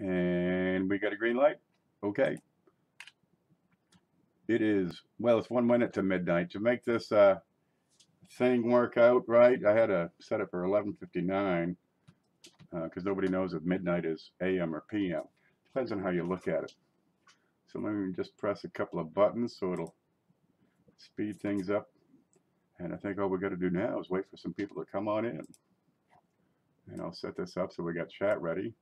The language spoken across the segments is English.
And we got a green light. Okay. It is, well, it's 1 minute to midnight. To make this thing work out right, I had to set it for 11:59 because nobody knows if midnight is AM or PM. Depends on how you look at it. So let me just press a couple of buttons so it'll speed things up. And I think all we got to do now is wait for some people to come on in. And I'll set this up so we got chat ready.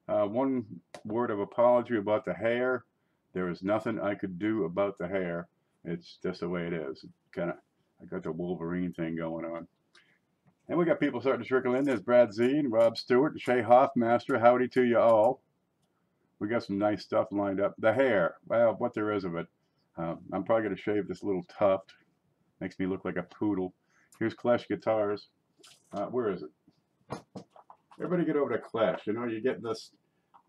One word of apology about the hair. There is nothing I could do about the hair. It's just the way it is. I got the Wolverine thing going on. And we got people starting to trickle in. There's Brad Z and Rob Stewart and Shay Hoffmaster. Howdy to you all. We got some nice stuff lined up. The hair, well, what there is of it. I'm probably going to shave this little tuft. Makes me look like a poodle. Here's Clash Guitars. Where is it? Everybody get over to Clash. You know, you get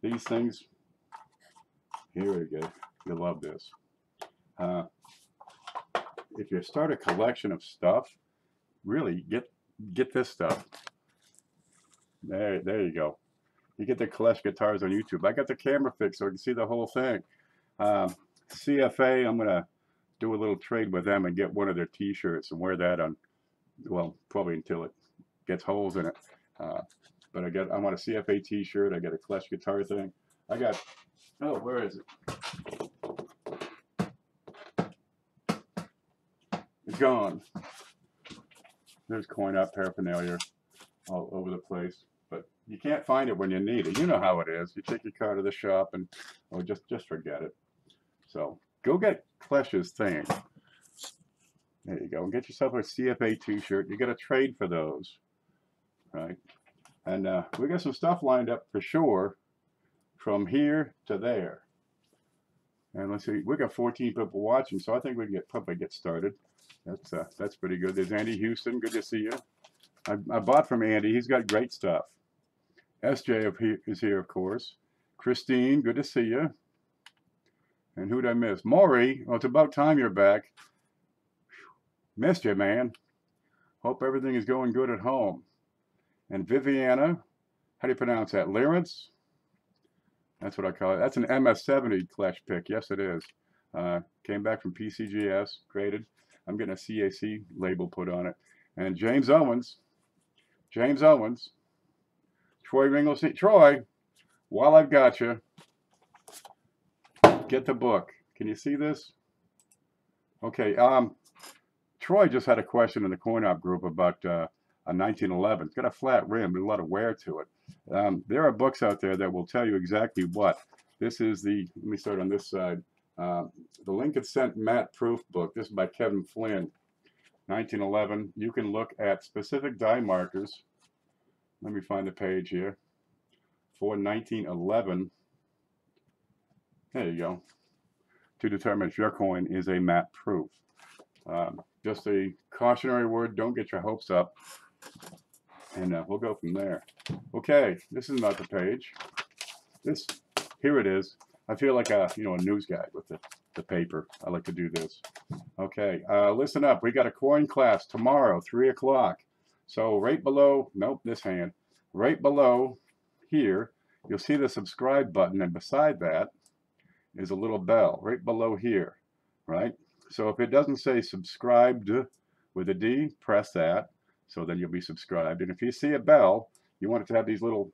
these things. Here we go. You'll love this. If you start a collection of stuff, really get this stuff. There you go. You get the Clash Guitars on YouTube. I got the camera fixed so I can see the whole thing. CFA, I'm gonna do a little trade with them and get one of their T-shirts and wear that on, well, probably until it gets holes in it. But I want a CFA T-shirt. I got a Clash Guitar thing. I got, oh, where is it? It's gone. There's coin-op paraphernalia all over the place, but you can't find it when you need it. You know how it is. You take your car to the shop and, oh, just forget it. So go get Clash's thing. There you go. And get yourself a CFA T-shirt. You got to trade for those, right? And we got some stuff lined up for sure from here to there. And let's see, we got 14 people watching, so I think we can probably get started. That's pretty good. There's Andy Houston. Good to see you. I bought from Andy. He's got great stuff. SJ is here, of course. Christine, good to see you. And who'd I miss? Maury. Oh, it's about time you're back. Missed you, man. Hope everything is going good at home. And Viviana, how do you pronounce that? Lawrence? That's what I call it. That's an MS-70 Clash pick. Yes, it is. Came back from PCGS, graded. I'm getting a CAC label put on it. And James Owens. Troy Ringlesey. Troy, while I've got you, get the book. Can you see this? Okay. Troy just had a question in the coin-op group about a 1911. It's got a flat rim, but a lot of wear to it. There are books out there that will tell you exactly what. This is the, let me start on this side. The Lincoln Cent Matte Proof book. This is by Kevin Flynn. 1911. You can look at specific die markers. Let me find the page here. For 1911. There you go. To determine if your coin is a matte proof. Just a cautionary word. Don't get your hopes up. And we'll go from there. Okay, this is not the page. Here it is. I feel like a news guy with the paper. I like to do this. Okay, listen up. We got a coin class tomorrow, 3 o'clock. So right below, nope, this hand. Right below here, you'll see the subscribe button, and beside that is a little bell right below here, right? So if it doesn't say subscribed with a D, press that. So then you'll be subscribed. And if you see a bell, you want it to have these little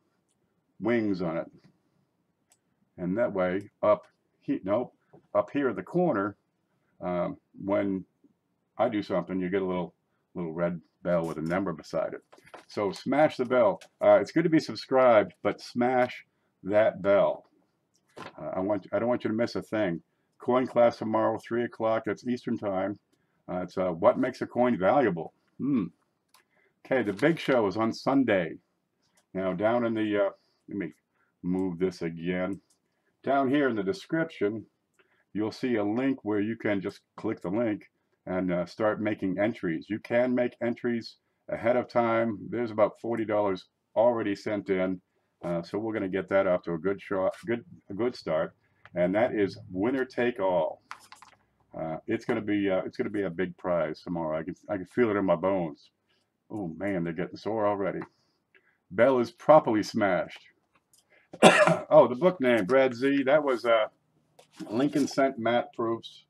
wings on it. And that way, up here in the corner, when I do something, you get a little red bell with a number beside it. So smash the bell. It's good to be subscribed, but smash that bell. I don't want you to miss a thing. Coin class tomorrow, 3 o'clock. That's Eastern time. It's what makes a coin valuable. Okay, the big show is on Sunday. Now down in the, let me move this again. Down here in the description, you'll see a link where you can just click the link and start making entries. You can make entries ahead of time. There's about $40 already sent in, so we're going to get that off to a good start. And that is winner take all. It's going to be a big prize tomorrow. I can feel it in my bones. Oh man, they're getting sore already. Bell is properly smashed. Oh, the book name, Brad Z. That was Lincoln Cent Matte Proofs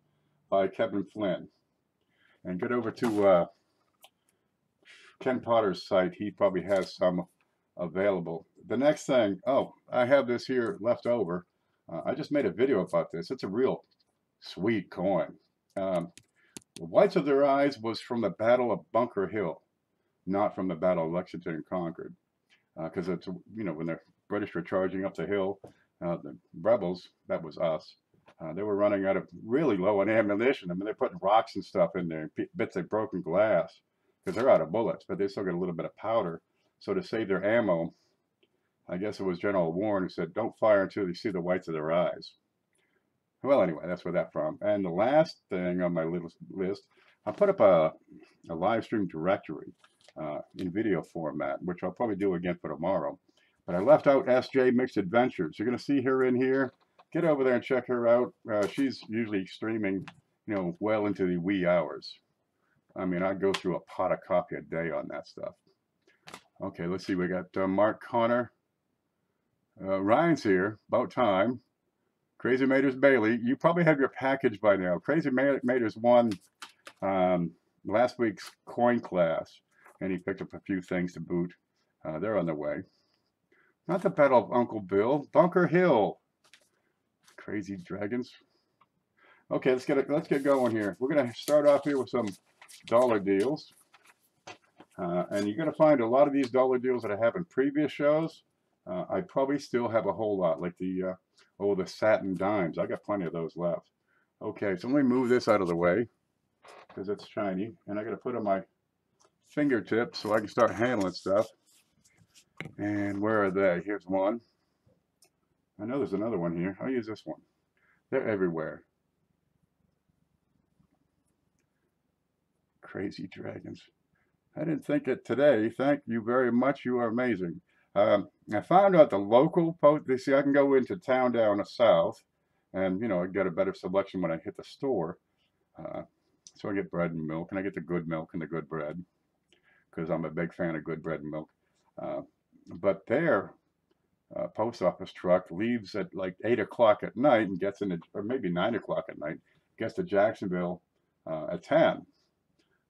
by Kevin Flynn. And get over to Ken Potter's site. He probably has some available. The next thing, oh, I have this here left over. I just made a video about this. It's a real sweet coin. The whites of their eyes was from the Battle of Bunker Hill, not from the Battle of Lexington and Concord. Because it's, you know, when the British were charging up the hill, the rebels, that was us, they were running out of really low on ammunition. I mean, they're putting rocks and stuff in there, bits of broken glass, because they're out of bullets, but they still got a little bit of powder. So to save their ammo, I guess it was General Warren who said, don't fire until you see the whites of their eyes. Well, anyway, that's where that's from. And the last thing on my little list, I put up a live stream directory in video format, which I'll probably do again for tomorrow. But I left out SJ Mixed Adventures. You're going to see her in here. Get over there and check her out. She's usually streaming, you know, well into the wee hours. I mean, I go through a pot of coffee a day on that stuff. Okay, let's see. We got Mark Connor. Ryan's here. About time. Crazy Maters Bailey. You probably have your package by now. Crazy Maters won last week's coin class, and he picked up a few things to boot. They're on their way. Not the Battle of Uncle Bill. Bunker Hill. Crazy dragons. Okay, let's get going here. We're gonna start off here with some dollar deals, and you're gonna find a lot of these dollar deals that I have in previous shows. I probably still have a whole lot, like the satin dimes. I got plenty of those left. Okay, so let me move this out of the way because it's shiny, and I got to put on my fingertips so I can start handling stuff. And where are they? Here's one. I know there's another one here. I'll use this one. They're everywhere. Crazy dragons. I didn't think it today. Thank you very much. You are amazing. I found out the local post. They see I can go into town down the south, and you know I get a better selection when I hit the store. So I get bread and milk, and I get the good milk and the good bread because I'm a big fan of good bread and milk. But their post office truck leaves at like 8 o'clock at night and gets in, or maybe 9 o'clock at night, gets to Jacksonville at 10.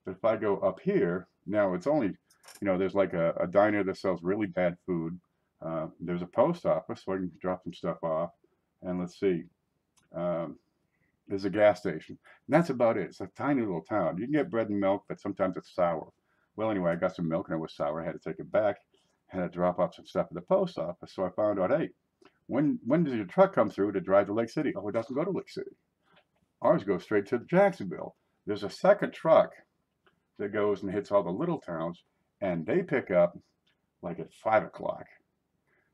But if I go up here, now it's only, you know, there's like a diner that sells really bad food. There's a post office, so I can drop some stuff off. And let's see, there's a gas station. And that's about it. It's a tiny little town. You can get bread and milk, but sometimes it's sour. Well, anyway, I got some milk and it was sour. I had to take it back. I had to drop off some stuff at the post office. So I found out, hey, when does your truck come through to drive to Lake City? Oh, it doesn't go to Lake City. Ours goes straight to Jacksonville. There's a second truck that goes and hits all the little towns, and they pick up like at 5 o'clock.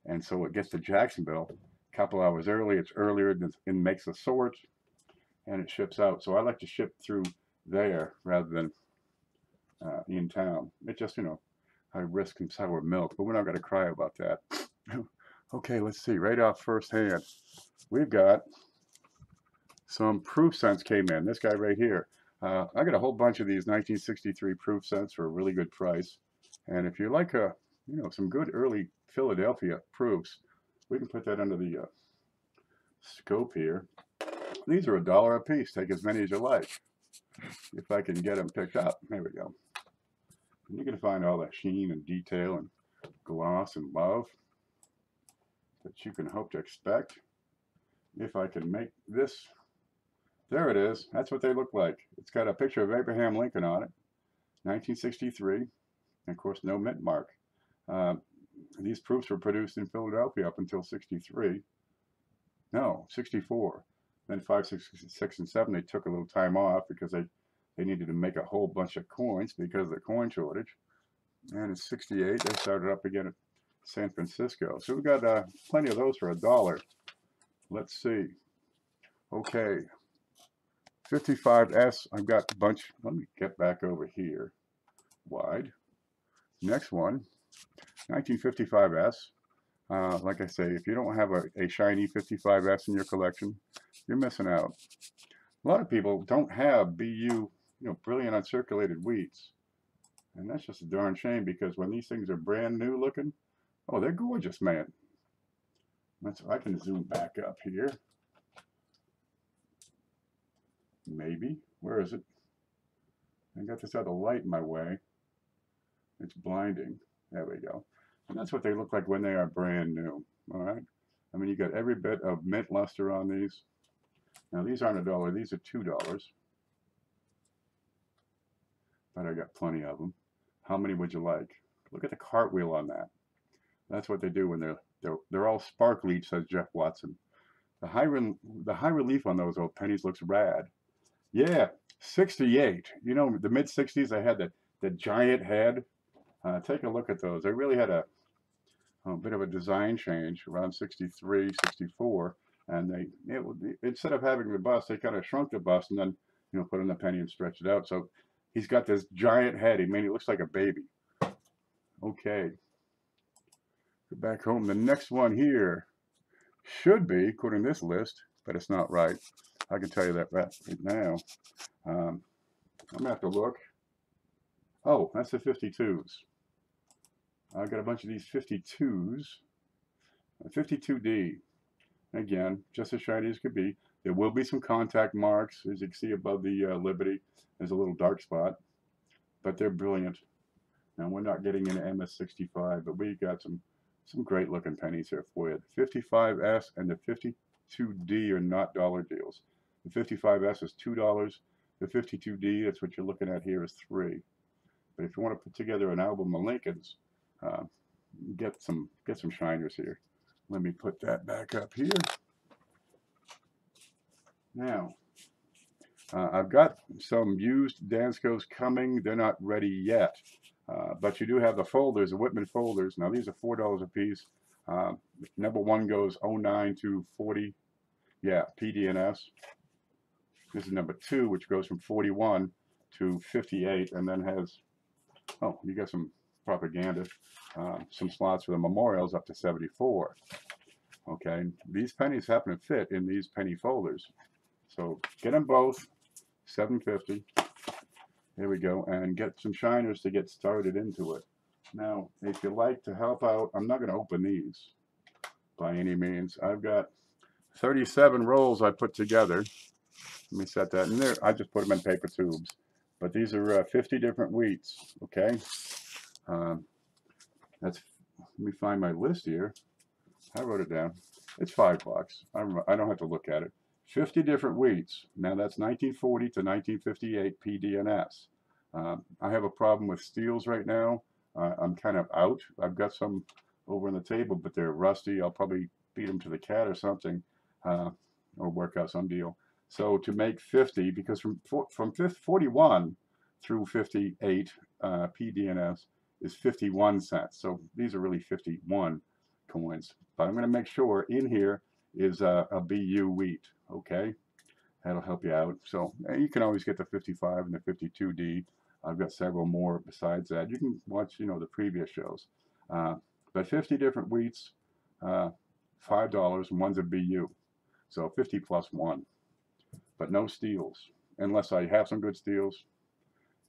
And so it gets to Jacksonville a couple hours early. It's earlier and makes the sort, and it ships out. So I like to ship through there rather than in town. It just, you know, I risk some sour milk, but we're not going to cry about that. Okay, let's see. Right off first hand, we've got some proof cents came in. This guy right here. I got a whole bunch of these 1963 proof cents for a really good price. And if you like you know, some good early Philadelphia proofs, we can put that under the scope here. These are $1 a piece. Take as many as you like. If I can get them picked up. There we go. And you're going to find all that sheen and detail and gloss and love that you can hope to expect. If I can make this, there it is. That's what they look like. It's got a picture of Abraham Lincoln on it, 1963, and of course no mint mark. These proofs were produced in Philadelphia up until 63. No, 64. Then 5, 6, 6, and 7, they took a little time off because they needed to make a whole bunch of coins because of the coin shortage. And in 68, they started up again at San Francisco. So we got plenty of those for $1. Let's see. Okay. 55S, I've got a bunch. Let me get back over here. Wide. Next one, 1955S. Like I say, if you don't have a shiny 55S in your collection, you're missing out. A lot of people don't have BU, you know, brilliant uncirculated wheats. And that's just a darn shame because when these things are brand new looking, oh, they're gorgeous, man. I can zoom back up here. Maybe. Where is it? I got this other light in my way. It's blinding. There we go. And that's what they look like when they are brand new. All right. I mean, you got every bit of mint luster on these. Now, these aren't $1. These are $2. But I got plenty of them. How many would you like? Look at the cartwheel on that. That's what they do when they're all sparkly, says Jeff Watson. The high relief on those old pennies looks rad. Yeah, 68. You know, the mid 60s, they had the giant head. Take a look at those. They really had a bit of a design change around 63, 64. And instead of having the bust, they kind of shrunk the bust and then, put in the penny and stretch it out. So he's got this giant head. He looks like a baby. Okay. Go back home. The next one here should be, according to this list, but it's not right. I can tell you that right now. I'm going to have to look. Oh, that's the 52s. I've got a bunch of these 52s. 52D. Again, just as shiny as could be. There will be some contact marks, as you can see above the Liberty. There's a little dark spot, but they're brilliant. Now, we're not getting into MS65, but we got some great looking pennies here for you. The 55S and the 52D are not dollar deals. The 55S is $2. The 52D, that's what you're looking at here, is $3. But if you want to put together an album of Lincolns, get some shiners here. Let me put that back up here. Now, I've got some used Danskos coming. They're not ready yet. But you do have the folders, the Whitman folders. Now, these are $4 a piece. Number one goes 09 to 40. Yeah, PDNS. This is number 2, which goes from 41 to 58, and then has, oh, you got some propaganda, some slots for the memorials up to 74. Okay, these pennies happen to fit in these penny folders. So get them both, $7.50. Here we go, and get some shiners to get started into it. Now, if you like to help out, I'm not going to open these by any means. I've got 37 rolls I put together. Let me set that in there. I just put them in paper tubes. But these are 50 different wheats, okay? Let me find my list here. I wrote it down. It's $5. I don't have to look at it. 50 different wheats. Now that's 1940 to 1958 PDNS. I have a problem with steels right now. I'm kind of out. I've got some over on the table, but they're rusty. I'll probably beat them to the cat or something, or work out some deal. So to make 50, because from 41 through 58 PDNS is 51 cents. So these are really 51 coins. But I'm going to make sure in here is a BU wheat. Okay, that'll help you out. So you can always get the 55 and the 52D. I've got several more besides that. You can watch, the previous shows. But 50 different wheats, $5, and one's a BU. So 50 plus 1. But no steels, unless I have some good steels,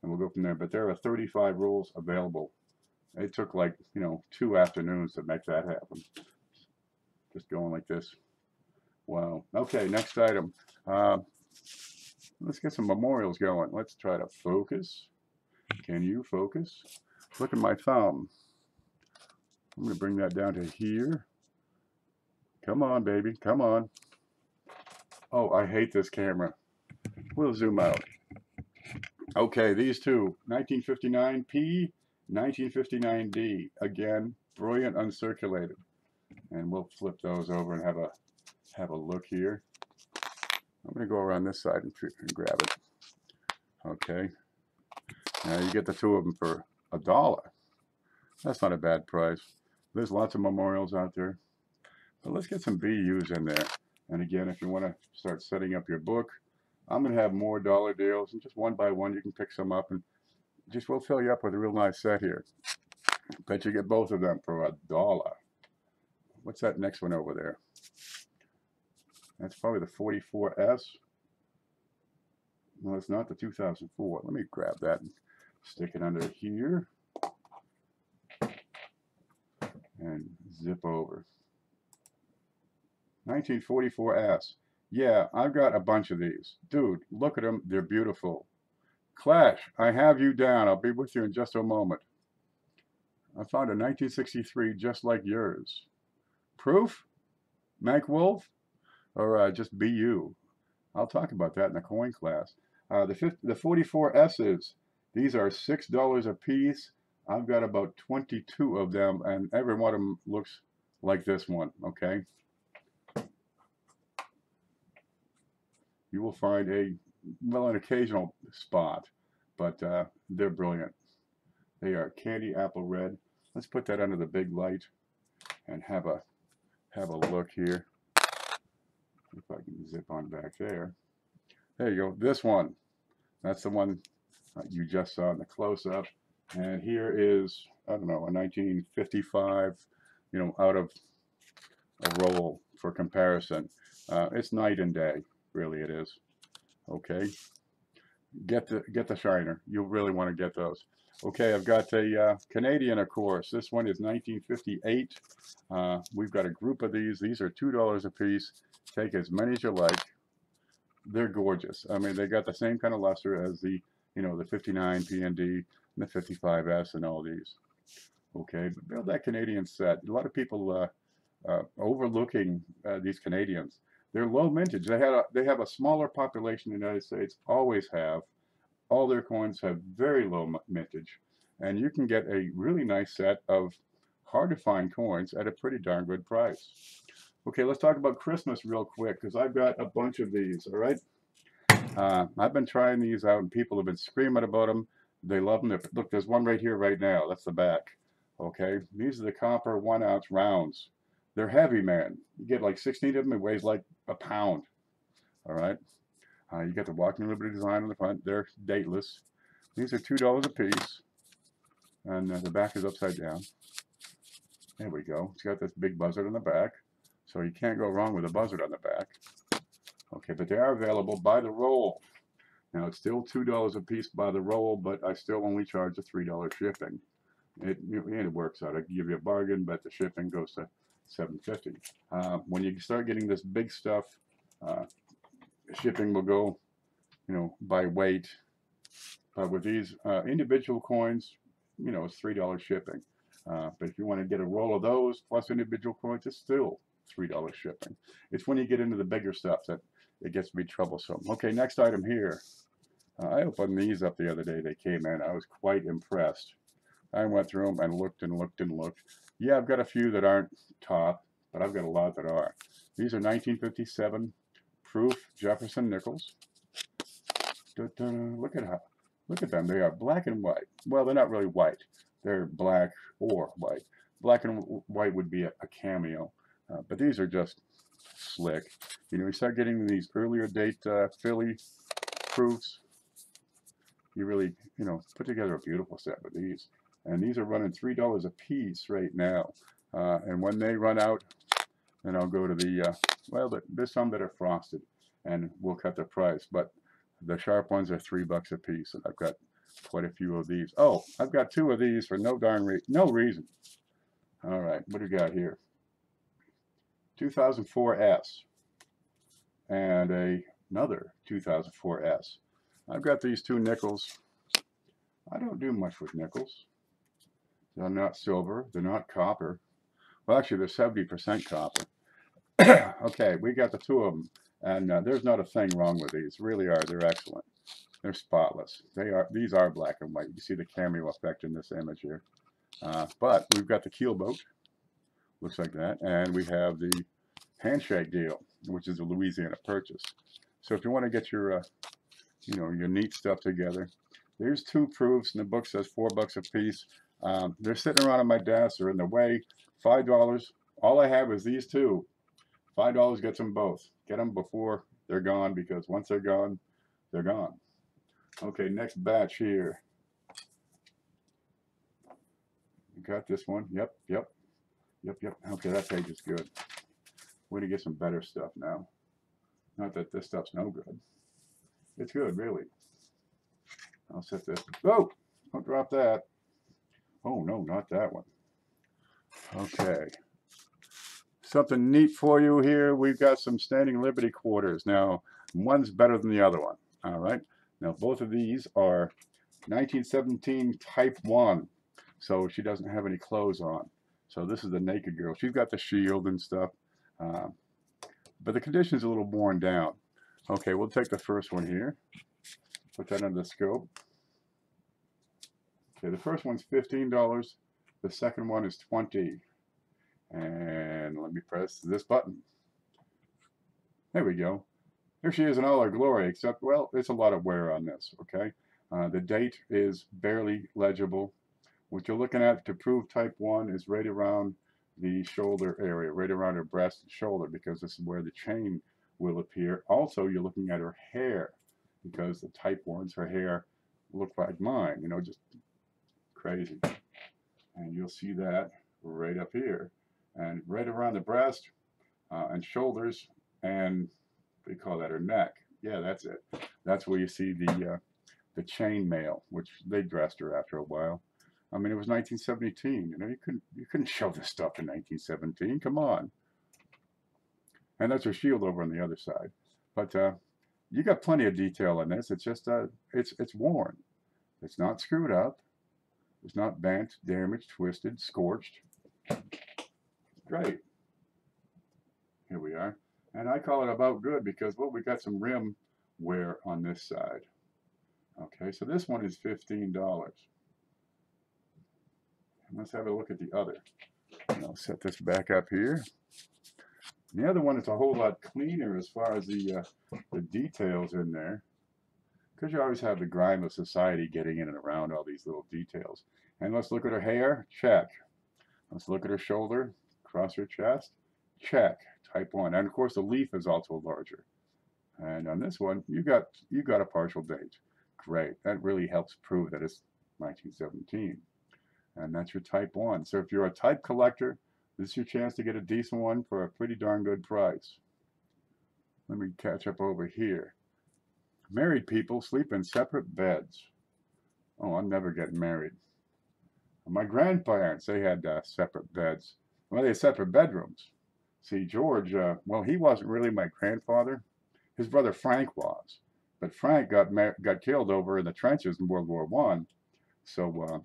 and we'll go from there. But there are 35 rolls available. It took like, 2 afternoons to make that happen. Just going like this. Wow. Okay, next item. Let's get some memorials going. Let's try to focus. Can you focus? Look at my thumb. I'm going to bring that down to here. Come on, baby. Come on. Oh, I hate this camera. We'll zoom out. Okay, these two. 1959P, 1959D. Again, brilliant uncirculated. And we'll flip those over and have a look here. I'm going to go around this side and grab it. Okay. Now you get the two of them for $1. That's not a bad price. There's lots of memorials out there. But let's get some BUs in there. And again, if you want to start setting up your book, I'm going to have more dollar deals. And just one by one, you can pick some up. And we'll fill you up with a real nice set here. Bet you get both of them for $1. What's that next one over there? That's probably the 44S. No, it's not the 2004. Let me grab that and stick it under here. And zip over. 1944S. Yeah, I've got a bunch of these. Dude, look at them. They're beautiful. Clash, I have you down. I'll be with you in just a moment. I found a 1963 just like yours. Proof? Mank Wolf? Or just be you? I'll talk about that in the coin class. The 44S's, these are $6 a piece. I've got about 22 of them, and every one of them looks like this one, okay? You will find an occasional spot, but they're brilliant. They are candy apple red. Let's put that under the big light and have a look here. If I can zip on back there. There you go. This one. That's the one you just saw in the close-up. And here is, I don't know, a 1955, out of a roll for comparison. It's night and day, really it is. Okay. Get the shiner. You'll really want to get those. Okay, I've got a Canadian, of course. This one is 1958. We've got a group of these. These are $2 a piece. Take as many as you like. They're gorgeous. I mean, they got the same kind of luster as the 59 PND and the 55S and all these. Okay, but build that Canadian set. A lot of people overlooking these Canadians. They're low mintage. They have a smaller population in the United States. Always have. All their coins have very low mintage, and you can get a really nice set of hard to find coins at a pretty darn good price. Okay, let's talk about Christmas real quick, because I've got a bunch of these, all right? I've been trying these out, and people have been screaming about them. They love them. Look, there's one right here right now. That's the back. Okay, these are the copper 1 ounce rounds. They're heavy, man. You get like 16 of them. It weighs like a pound. All right. You got the Walking Liberty design on the front. They're dateless. These are $2 a piece, and the back is upside down. There we go. It's got this big buzzard on the back, so you can't go wrong with a buzzard on the back. Okay, but they are available by the roll. Now, it's still $2 a piece by the roll, but I still only charge a $3 shipping. It works out. I can give you a bargain, but the shipping goes to $7.50. When you start getting this big stuff, shipping will go, by weight. But with these individual coins, it's $3 shipping. But if you want to get a roll of those plus individual coins, it's still $3 shipping. It's when you get into the bigger stuff that it gets to be troublesome. Okay, next item here. I opened these up the other day. They came in. I was quite impressed. I went through them and looked and looked and looked. Yeah, I've got a few that aren't top, but I've got a lot that are. These are 1957 proof Jefferson nickels. Look at them. They are black and white. Well, they're not really white. They're black or white. Black and white would be a cameo, but these are just slick. You start getting these earlier date Philly proofs. You really, put together a beautiful set with these. And these are running $3 a piece right now. And when they run out, then I'll go to the, there's some that are frosted, and we'll cut the price. But the sharp ones are $3 a piece, and I've got quite a few of these. Oh, I've got 2 of these for no reason. All right, what do we got here? 2004S and another 2004S. I've got these 2 nickels. I don't do much with nickels. They're not silver. They're not copper. Well, actually, they're 70% copper. Okay, we got the 2 of them, and there's not a thing wrong with these. Really are. They're excellent. They're spotless. These are black and white. You see the cameo effect in this image here. But we've got the keel boat. Looks like that. And we have the handshake deal, which is a Louisiana purchase. So if you want to get your, your neat stuff together, there's 2 proofs, and the book says $4 a piece. They're sitting around on my desk. They're in the way. $5. All I have is these 2. $5 gets them both. Get them before they're gone, because once they're gone, they're gone. Okay, next batch here. You got this one. Yep. Okay, that page is good. We're going to get some better stuff now. Not that this stuff's no good. It's good, really. I'll set this. Oh, don't drop that. Oh, no, not that one. Okay. something neat for you here. We've got some Standing Liberty quarters. Now, one's better than the other one. All right. Now, both of these are 1917 Type 1. So she doesn't have any clothes on. So this is the naked girl. She's got the shield and stuff. But the condition's a little worn down. Okay, we'll take the first one here. Put that under the scope. Okay, the first one's $15. The second one is $20. And let me press this button. There we go. Here she is in all her glory, except, well, there's a lot of wear on this, okay? The date is barely legible. What you're looking at to prove Type 1 is right around the shoulder area, right around her breast and shoulder, because this is where the chain will appear. Also, you're looking at her hair, because the Type 1s, her hair look like mine, you know, just crazy. And you'll see that right up here. And right around the breast and shoulders and, what do you call that, her neck. Yeah, that's it. That's where you see the chain mail, which they dressed her after a while. I mean, it was 1917. You know, you couldn't show this stuff in 1917. Come on. And that's her shield over on the other side. But you got plenty of detail in this. It's just it's worn. It's not screwed up. It's not bent, damaged, twisted, scorched. Great. Here we are. And I call it about good because, well, we got some rim wear on this side. Okay, so this one is $15. Let's have a look at the other. And I'll set this back up here. The other one is a whole lot cleaner as far as the details in there, because you always have the grime of society getting in and around all these little details. And let's look at her hair. Check. Let's look at her shoulder, across her chest. Check. Type 1. And of course, the leaf is also larger. And on this one, you got a partial date. Great. That really helps prove that it's 1917. And that's your Type 1. So if you're a type collector, this is your chance to get a decent one for a pretty darn good price. Let me catch up over here. Married people sleep in separate beds. Oh, I'm never getting married. My grandparents, they had separate beds. Well, they had separate bedrooms. See, George, well, he wasn't really my grandfather. His brother Frank was. But Frank got killed over in the trenches in World War I. So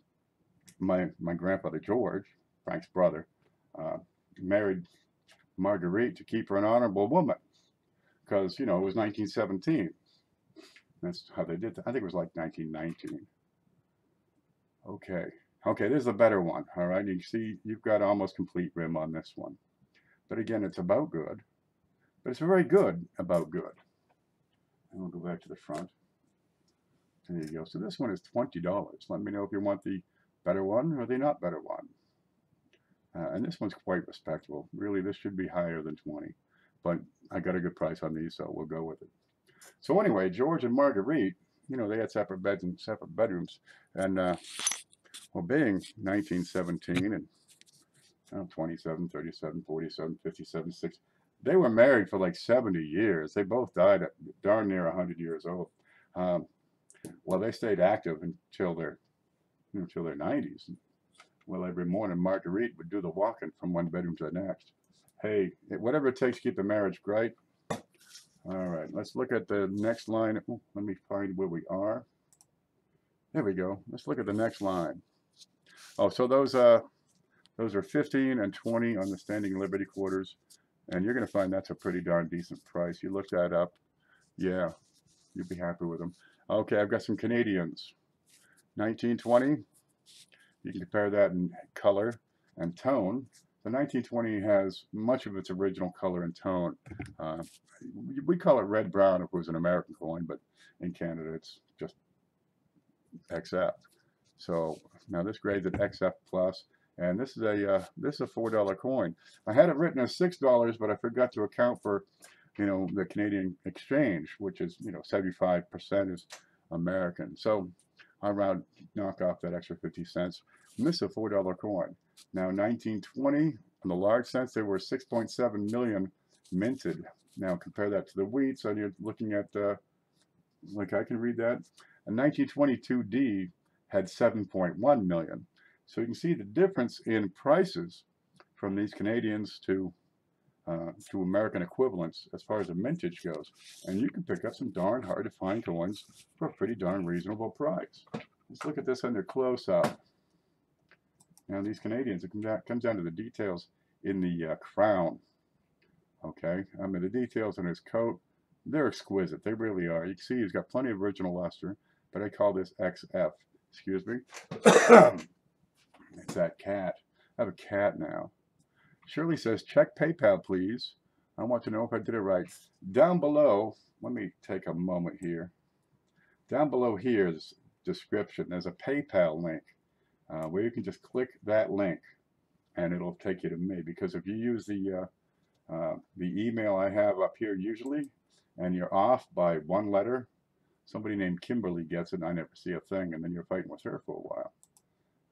my grandfather George, Frank's brother, married Marguerite to keep her an honorable woman, because, you know, it was 1917. That's how they did that. I think it was like 1919. Okay, this is a better one. All right, you can see you've got almost complete rim on this one. But again, it's about good. But it's very good about good. And we'll go back to the front. There you go. So this one is $20. Let me know if you want the better one or the not better one. And this one's quite respectable. Really, this should be higher than 20. But I got a good price on these, so we'll go with it. So anyway, George and Marguerite, you know, they had separate beds and separate bedrooms. And, well, being 1917 and 27, 37, 47, 57, 60, they were married for like 70 years. They both died at darn near 100 years old. Well, they stayed active until their 90s. Well, every morning, Marguerite would do the walking from one bedroom to the next. Hey, whatever it takes to keep the marriage great. All right, let's look at the next line. Ooh, let me find where we are. There we go. Let's look at the next line. Oh, so those are 15 and 20 on the Standing Liberty quarters, and you're going to find that's a pretty darn decent price. You look that up, yeah, you'll be happy with them. Okay, I've got some Canadians. 1920. You can compare that in color and tone. The 1920 has much of its original color and tone. We call it red-brown if it was an American coin, but in Canada it's just XF. So now this grade's at XF plus, and this is a $4 coin. I had it written as $6, but I forgot to account for, you know, the Canadian exchange, which is, you know, 75% is American. So I knock off that extra 50 cents. And this is a $4 coin. Now, 1920, in the large sense, there were 6.7 million minted. Now, compare that to the wheat, so you're looking at, like I can read that. A 1922D had 7.1 million. So you can see the difference in prices from these Canadians to to American equivalents as far as the mintage goes. And you can pick up some darn hard to find coins for a pretty darn reasonable price. Let's look at this under close-up. Now these Canadians, it comes down to the details in the crown. Okay, I mean the details on his coat, they're exquisite. They really are. You can see he's got plenty of original luster, but I call this XF. Excuse me. It's that cat. I have a cat now. Shirley says, check PayPal, please. I want to know if I did it right. Down below, let me take a moment here. Down below here is description. There's a PayPal link where you can just click that link and it'll take you to me. Because if you use the email I have up here usually, and you're off by one letter, somebody named Kimberly gets it and I never see a thing, and then you're fighting with her for a while.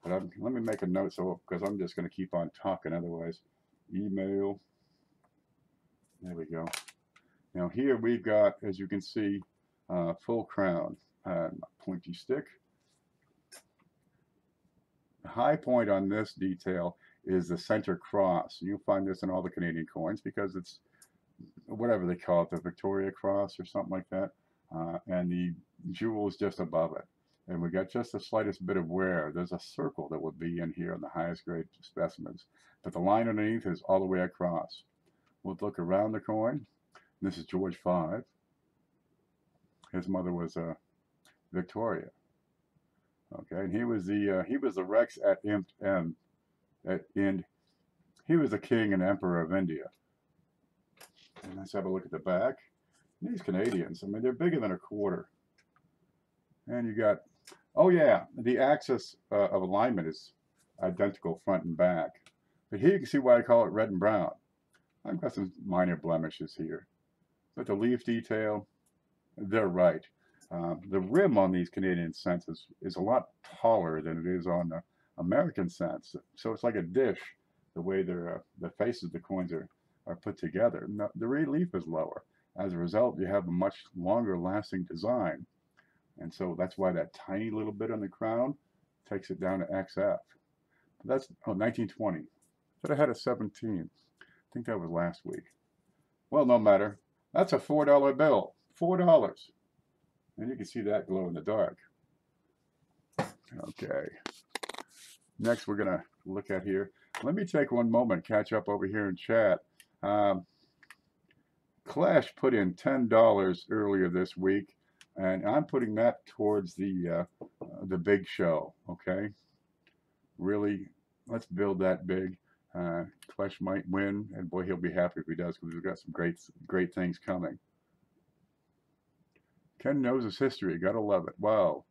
But let me make a note, so because I'm just going to keep on talking otherwise. Email. There we go. Now here we've got, as you can see, full crown, pointy stick. The high point on this detail is the center cross. You'll find this in all the Canadian coins because it's whatever they call it, the Victoria Cross or something like that. And the jewel is just above it. And we got just the slightest bit of wear. There's a circle that would be in here on the highest grade specimens. But the line underneath is all the way across. We'll look around the coin. This is George V. His mother was Victoria. Okay, and he was the Rex at Imp he was the king and emperor of India. And let's have a look at the back. These Canadians, I mean, they're bigger than a quarter. And you got, oh yeah, the axis of alignment is identical front and back. But here you can see why I call it red and brown. I've got some minor blemishes here. But the leaf detail, they're right. The rim on these Canadian cents is a lot taller than it is on the American cents. So it's like a dish, the way the faces of the coins are put together. No, the relief is lower. As a result, you have a much longer lasting design. And so that's why that tiny little bit on the crown takes it down to XF. That's 1920. But I had a 17. I think that was last week. Well, no matter. That's a $4 bill. $4. And you can see that glow in the dark. Okay. Next, we're going to look at here. Let me take one moment, catch up over here in chat. Clash put in $10 earlier this week, and I'm putting that towards the big show. Okay. Really, let's build that big. Clash might win, and boy, he'll be happy if he does, because we've got some great things coming. Ken knows his history. Gotta love it. Wow.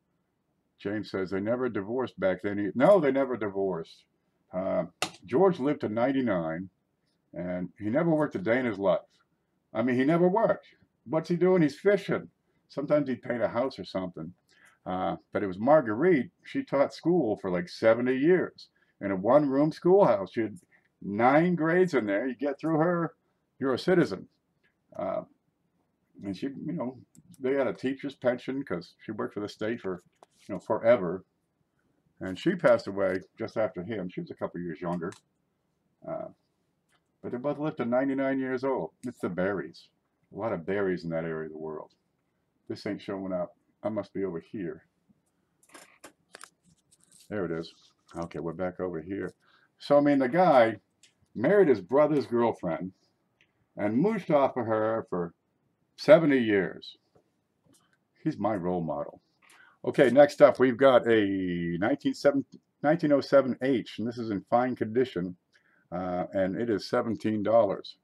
James says they never divorced back then. No, they never divorced. George lived to 99, and he never worked a day in his life. I mean, he never worked. What's he doing? He's fishing. Sometimes he'd paint a house or something. But it was Marguerite. She taught school for like 70 years in a one-room schoolhouse. She had 9 grades in there. You get through her, you're a citizen. And she, you know, they had a teacher's pension because she worked for the state for, you know, forever. And she passed away just after him. She was a couple years younger. But they both lived to 99 years old. It's the berries. A lot of berries in that area of the world. This ain't showing up. I must be over here. There it is. Okay, we're back over here. So, I mean, the guy married his brother's girlfriend and mooshed off of her for 70 years. He's my role model. Okay, next up, we've got a 1907H, and this is in fine condition, and it is $17.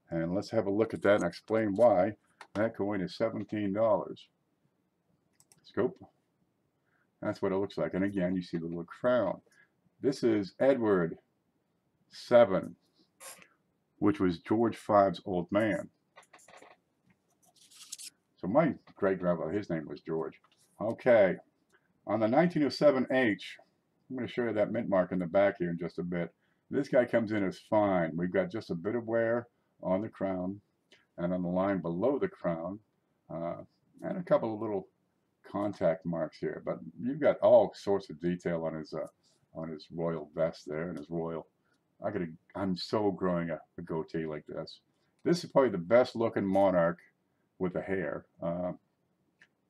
And let's have a look at that and explain why that coin is $17. Scope. That's what it looks like. And again, you see the little crown. This is Edward VII, which was George V's old man. So my great-grandfather, his name was George. Okay, on the 1907H, I'm going to show you that mint mark in the back here in just a bit. This guy comes in as fine. We've got just a bit of wear on the crown and on the line below the crown, and a couple of little contact marks here. But you've got all sorts of detail on his royal vest there and his royal. I'm so growing a goatee like this. This is probably the best looking monarch with the hair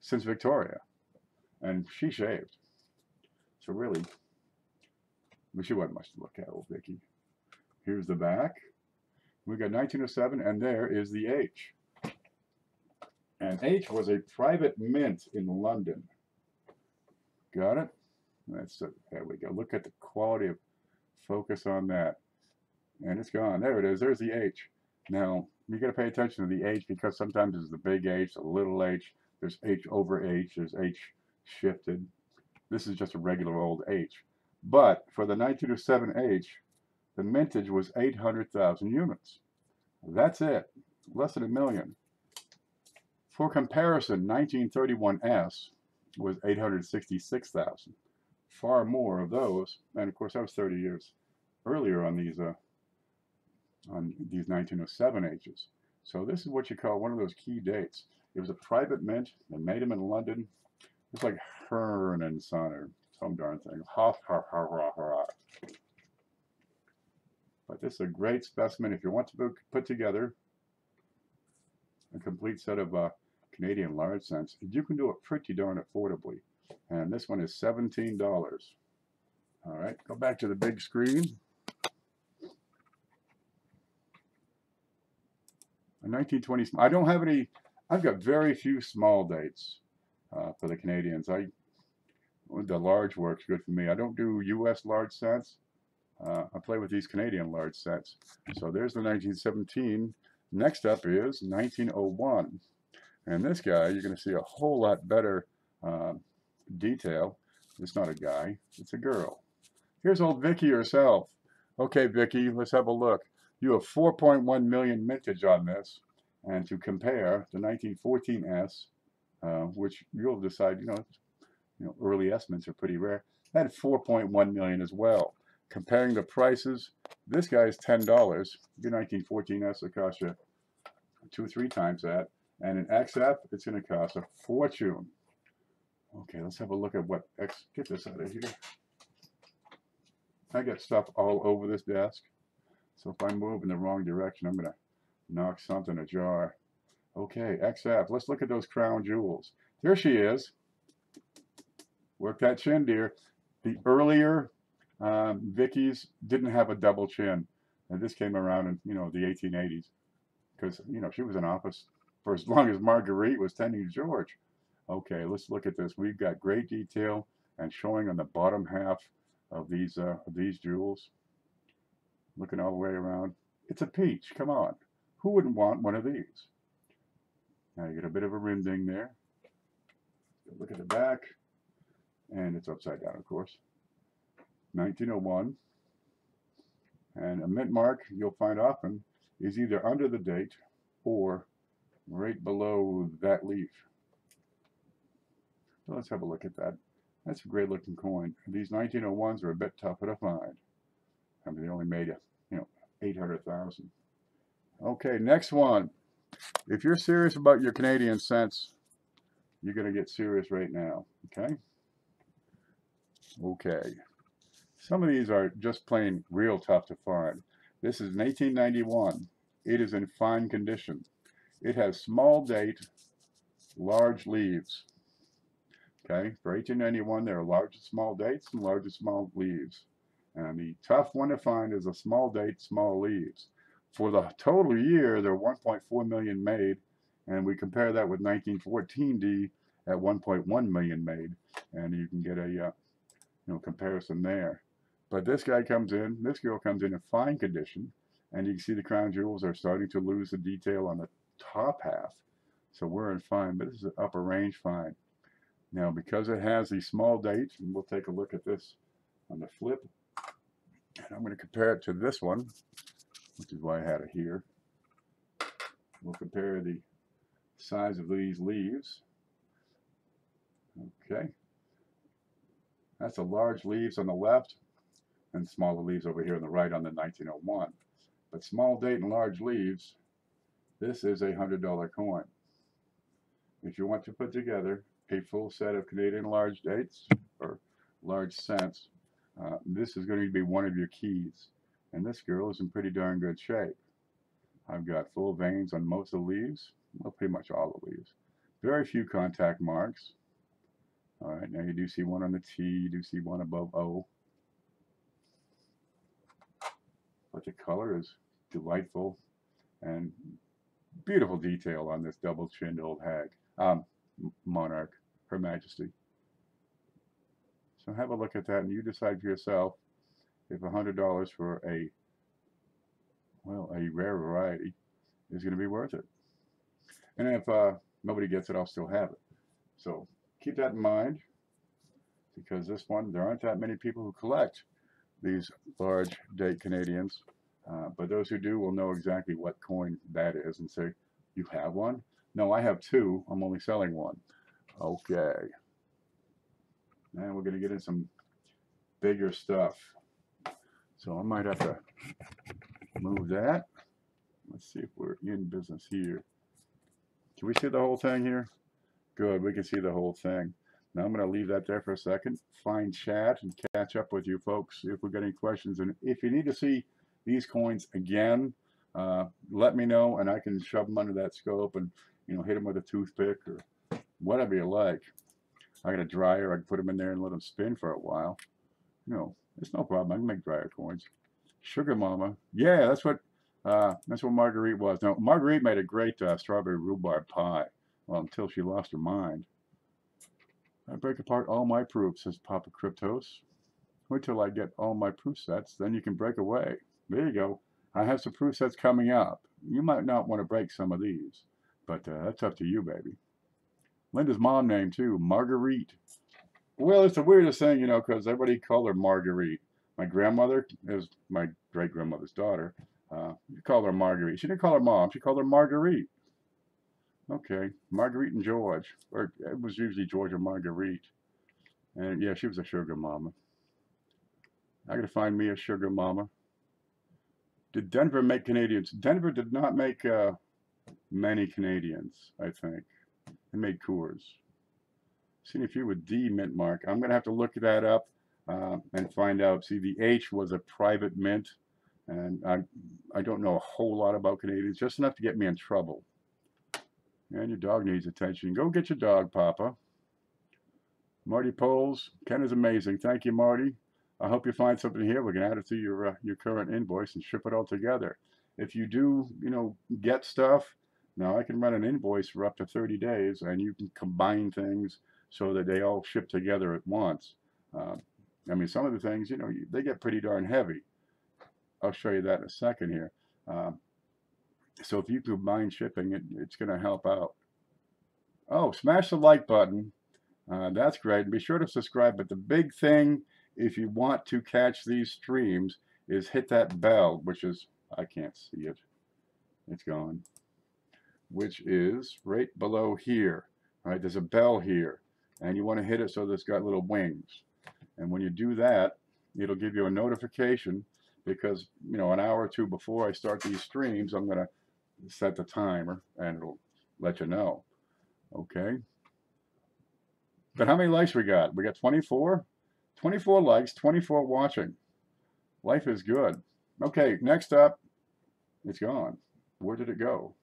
since Victoria. And she shaved. So really, well, she wasn't much to look at, old Vicky. Here's the back. We got 1907, and there is the H. And H was a private mint in London. Got it? That's it. There we go. Look at the quality of focus on that. And it's gone. There it is. There's the H. Now, you got to pay attention to the H because sometimes there's the big H, the little h. There's H over H. There's H shifted. This is just a regular old H. But for the 1907 H, the mintage was 800,000 units. That's it. Less than a million. For comparison, 1931 S was 866,000. Far more of those, and of course that was 30 years earlier on these 1907 H's. So this is what you call one of those key dates. It was a private mint. They made them in London. It's like Hearn and Son or some darn thing. Ha ha ha ha ha. But this is a great specimen if you want to put together a complete set of Canadian large cents. You can do it pretty darn affordably. And this one is $17. All right, go back to the big screen. A 1920s. I don't have any. I've got very few small dates for the Canadians. The large works good for me. I don't do U.S. large cents. I play with these Canadian large cents. So there's the 1917. Next up is 1901. And this guy, you're going to see a whole lot better detail. It's not a guy, it's a girl. Here's old Vicky herself. Okay, Vicky, let's have a look. You have 4.1 million mintage on this. And to compare the 1914 S, which you'll decide, early S mints are pretty rare, that had 4.1 million as well. Comparing the prices, this guy is $10. Your 1914 S will cost you 2 or 3 times that. And in XF, it's going to cost a fortune. Okay, let's have a look at what X. Get this out of here. I got stuff all over this desk. So if I move in the wrong direction, I'm going to knock something ajar. Okay, XF. Let's look at those crown jewels. There she is. Work that chin, dear. The earlier Vicky's didn't have a double chin. And this came around in, the 1880s. Because, she was in office for as long as Marguerite was tending George. Okay, let's look at this. We've got great detail and showing on the bottom half of these jewels. Looking all the way around. It's a peach. Come on. Who wouldn't want one of these? Now you get a bit of a rim ding there. Look at the back. And it's upside down, of course. 1901. And a mint mark you'll find often is either under the date or right below that leaf. So let's have a look at that. That's a great looking coin. These 1901s are a bit tougher to find. I mean, they only made 800,000. Okay, next one. If you're serious about your Canadian cents, you're going to get serious right now. Okay? Okay. Some of these are just plain real tough to find. This is 1891. It is in fine condition. It has small date, large leaves. Okay, for 1891, there are large and small dates and large and small leaves. And the tough one to find is a small date, small leaves. For the total year, there are 1.4 million made, and we compare that with 1914D at 1.1 million made, and you can get a comparison there. But this guy comes in, this girl comes in fine condition, and you can see the crown jewels are starting to lose the detail on the top half. So we're in fine, but this is an upper range fine. Now, because it has the small date, and we'll take a look at this on the flip, and I'm going to compare it to this one, which is why I had it here. We'll compare the size of these leaves. Okay. That's the large leaves on the left, and smaller leaves over here on the right on the 1901. But small date and large leaves, this is a $100 coin. If you want to put together a full set of Canadian large dates or large cents, this is going to be one of your keys. And this girl is in pretty darn good shape. I've got full veins on most of the leaves. Well, pretty much all the leaves. Very few contact marks. All right, now you do see one on the T, you do see one above O. But the color is delightful and beautiful detail on this double-chinned old hag, monarch, Her Majesty. So have a look at that and you decide for yourself if $100 for a rare variety is going to be worth it. And if nobody gets it, I'll still have it. So keep that in mind, because this one, there aren't that many people who collect these large date Canadians. But those who do will know exactly what coin that is and say, you have one? No, I have two. I'm only selling one. Okay. Now we're going to get in some bigger stuff. So I might have to move that. Let's see if we're in business here. Can we see the whole thing here? Good, we can see the whole thing. Now I'm going to leave that there for a second, find chat, and catch up with you folks if we've got any questions. And if you need to see these coins again, let me know, and I can shove them under that scope and hit them with a toothpick or whatever you like. I got a dryer, I can put them in there and let them spin for a while. It's no problem. I can make dryer coins. Sugar Mama, yeah, that's what Marguerite was. Now Marguerite made a great strawberry rhubarb pie. Well, until she lost her mind. I break apart all my proofs, says Papa Cryptos. Wait till I get all my proof sets, then you can break away. There you go. I have some proof sets coming up. You might not want to break some of these, but that's up to you, baby. Linda's mom name, too, Marguerite. Well, it's the weirdest thing, because everybody called her Marguerite. My grandmother is my great-grandmother's daughter. You called her Marguerite. She didn't call her mom. She called her Marguerite. Okay, Marguerite and George. Or it was usually George or Marguerite. And yeah, she was a sugar mama. I gotta find me a sugar mama. Did Denver make Canadians? Denver did not make many Canadians, I think. They made Coors. Seen a few with D mint mark. I'm gonna have to look that up and find out. See, the H was a private mint, and I don't know a whole lot about Canadians, just enough to get me in trouble. And your dog needs attention. Go get your dog, Papa. Marty Poles, Ken is amazing. Thank you, Marty. I hope you find something here. We can add it to your current invoice and ship it all together. If you do, get stuff, now I can run an invoice for up to 30 days, and you can combine things so that they all ship together at once. I mean, some of the things, they get pretty darn heavy. I'll show you that in a second here. So if you combine shipping, it's going to help out. Oh, smash the like button. That's great. And be sure to subscribe. But the big thing, if you want to catch these streams, is hit that bell, which is, I can't see it. It's gone. Which is right below here. All right, there's a bell here. And you want to hit it so that it's got little wings. And when you do that, it'll give you a notification, because, an hour or two before I start these streams, I'm going to set the timer and it'll let you know. Okay. But how many likes we got? We got 24? 24 likes, 24 watching. Life is good. Okay, next up, it's gone. Where did it go?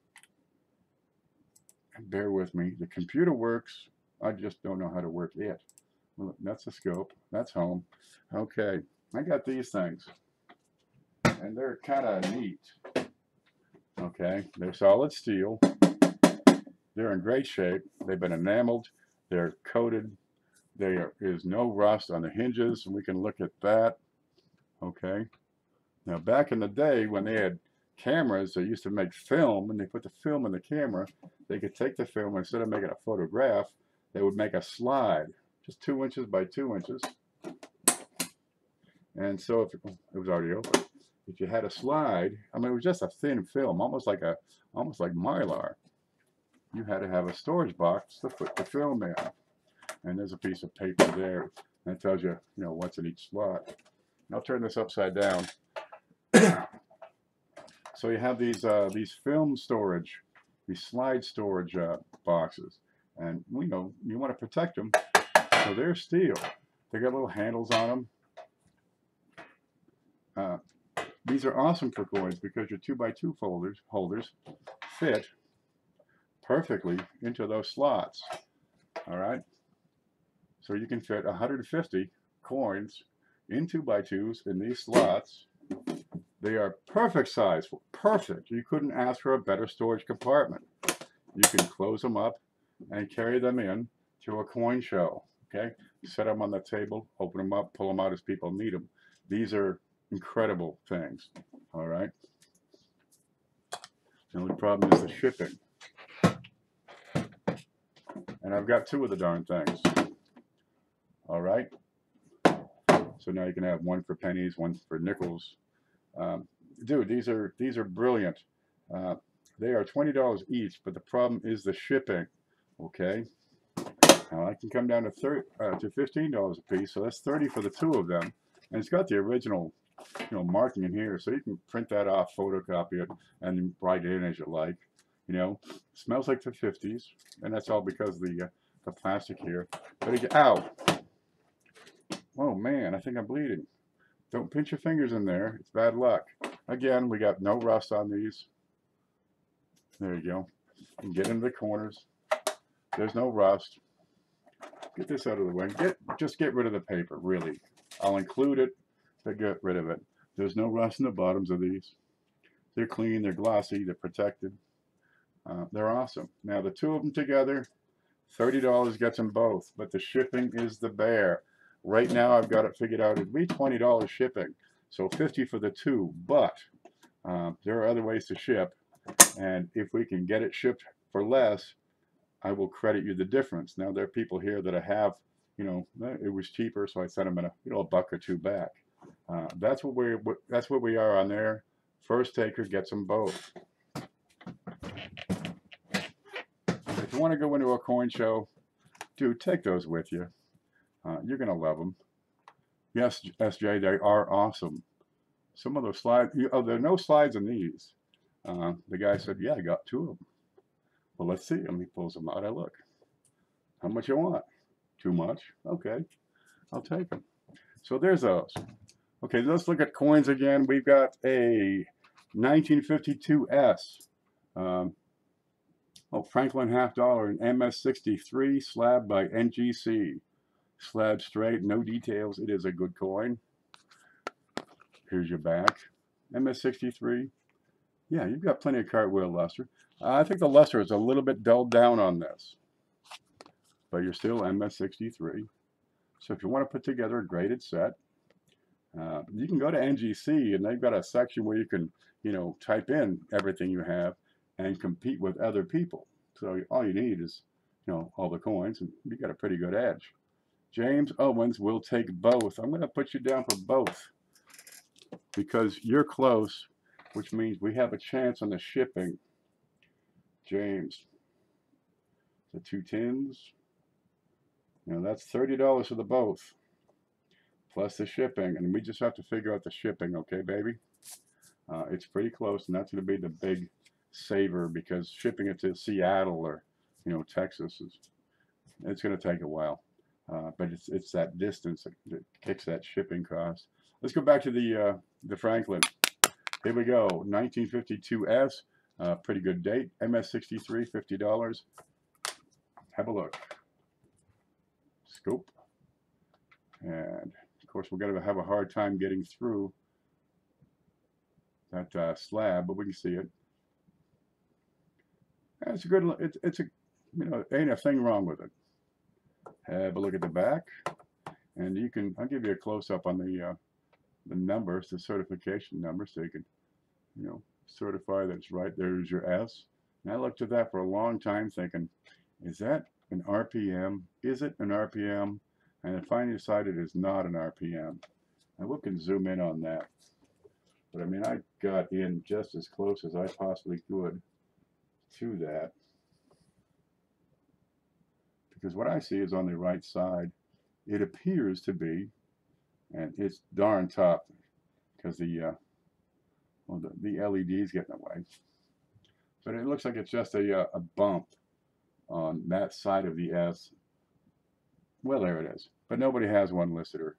Bear with me. The computer works. I just don't know how to work it. Well, that's the scope. That's home. Okay, I got these things. And they're kind of neat. Okay, they're solid steel. They're in great shape. They've been enameled. They're coated. There is no rust on the hinges, and we can look at that. Okay. Now, back in the day when they had cameras, they used to make film, and they put the film in the camera. They could take the film, instead of making a photograph, they would make a slide, just 2 inches by 2 inches. And so if it was already open. If you had a slide, I mean, it was just a thin film, almost like Mylar. You had to have a storage box to put the film in. And there's a piece of paper there that tells you, what's in each slot. I'll turn this upside down. So you have these film storage, these slide storage boxes, and you want to protect them. So they're steel. They got little handles on them. These are awesome for coins because your 2x2 holders fit perfectly into those slots. All right. So you can fit 150 coins in 2x2s in these slots. They are perfect size, perfect. You couldn't ask for a better storage compartment. You can close them up and carry them in to a coin show. Okay, set them on the table, open them up, pull them out as people need them. These are incredible things. All right. The only problem is the shipping. And I've got 2 of the darn things. All right. So now you can have one for pennies, one for nickels. Dude, these are brilliant. They are $20 each, but the problem is the shipping. Okay. Now I can come down to $15 a piece, so that's 30 for the 2 of them. And it's got the original, marking in here, so you can print that off, photocopy it, and write it in as you like. Smells like the 50s, and that's all because of the plastic here. But again, ow! Oh man, I think I'm bleeding. Don't pinch your fingers in there; it's bad luck. Again, we got no rust on these. There you go. You can get into the corners. There's no rust. Get this out of the way. Just get rid of the paper, really. I'll include it, but get rid of it. There's no rust in the bottoms of these. They're clean, they're glossy, they're protected. They're awesome. Now the 2 of them together, $30 gets them both, but the shipping is the bear. Right now I've got it figured out. It'd be $20 shipping, so $50 for the 2, but there are other ways to ship, and if we can get it shipped for less, I will credit you the difference. Now there are people here that I have, it was cheaper, so I sent them a buck or 2 back. That's what we are on there. First taker gets them both. If you want to go into a coin show, dude, take those with you. You're gonna love them. Yes, SJ, they are awesome. Some of those slides. There are no slides in these. The guy said, "Yeah, I got 2 of them." Well, let's see them. He pulls them out. I look. How much you want? Too much? Okay, I'll take them. So there's those. Okay, let's look at coins again. We've got a 1952 Franklin $50 and MS63 slab by NGC. Slab straight, no details. It is a good coin. Here's your back. MS63. Yeah, you've got plenty of cartwheel luster. I think the luster is a little bit dulled down on this, but you're still MS63. So if you want to put together a graded set, you can go to NGC, and they've got a section where you can, type in everything you have and compete with other people. So all you need is, all the coins, and you got a pretty good edge. James Owens will take both. I'm going to put you down for both because you're close, which means we have a chance on the shipping. James, the 2 tins. That's $30 for the both, plus the shipping, and we just have to figure out the shipping, okay, baby? It's pretty close, and that's going to be the big saver because shipping it to Seattle or, Texas it's going to take a while. But it's that distance that kicks that shipping cost. Let's go back to the Franklin. Here we go, 1952S. Pretty good date. MS63, $50. Have a look. Scope. And of course, we're going to have a hard time getting through that slab, but we can see it. And it's a good. It's a ain't a thing wrong with it. Have a look at the back, and you can. I'll give you a close up on the numbers, the certification number, so you can, certify that it's right. There's your S. And I looked at that for a long time, thinking, is that an RPM? Is it an RPM? And I finally decided it is not an RPM. And we can zoom in on that. But I mean, I got in just as close as I possibly could to that. Because what I see is on the right side, it appears to be, and it's darn tough because the LED's getting away. But it looks like it's just a bump on that side of the S. Well, there it is. But nobody has one listed. Or,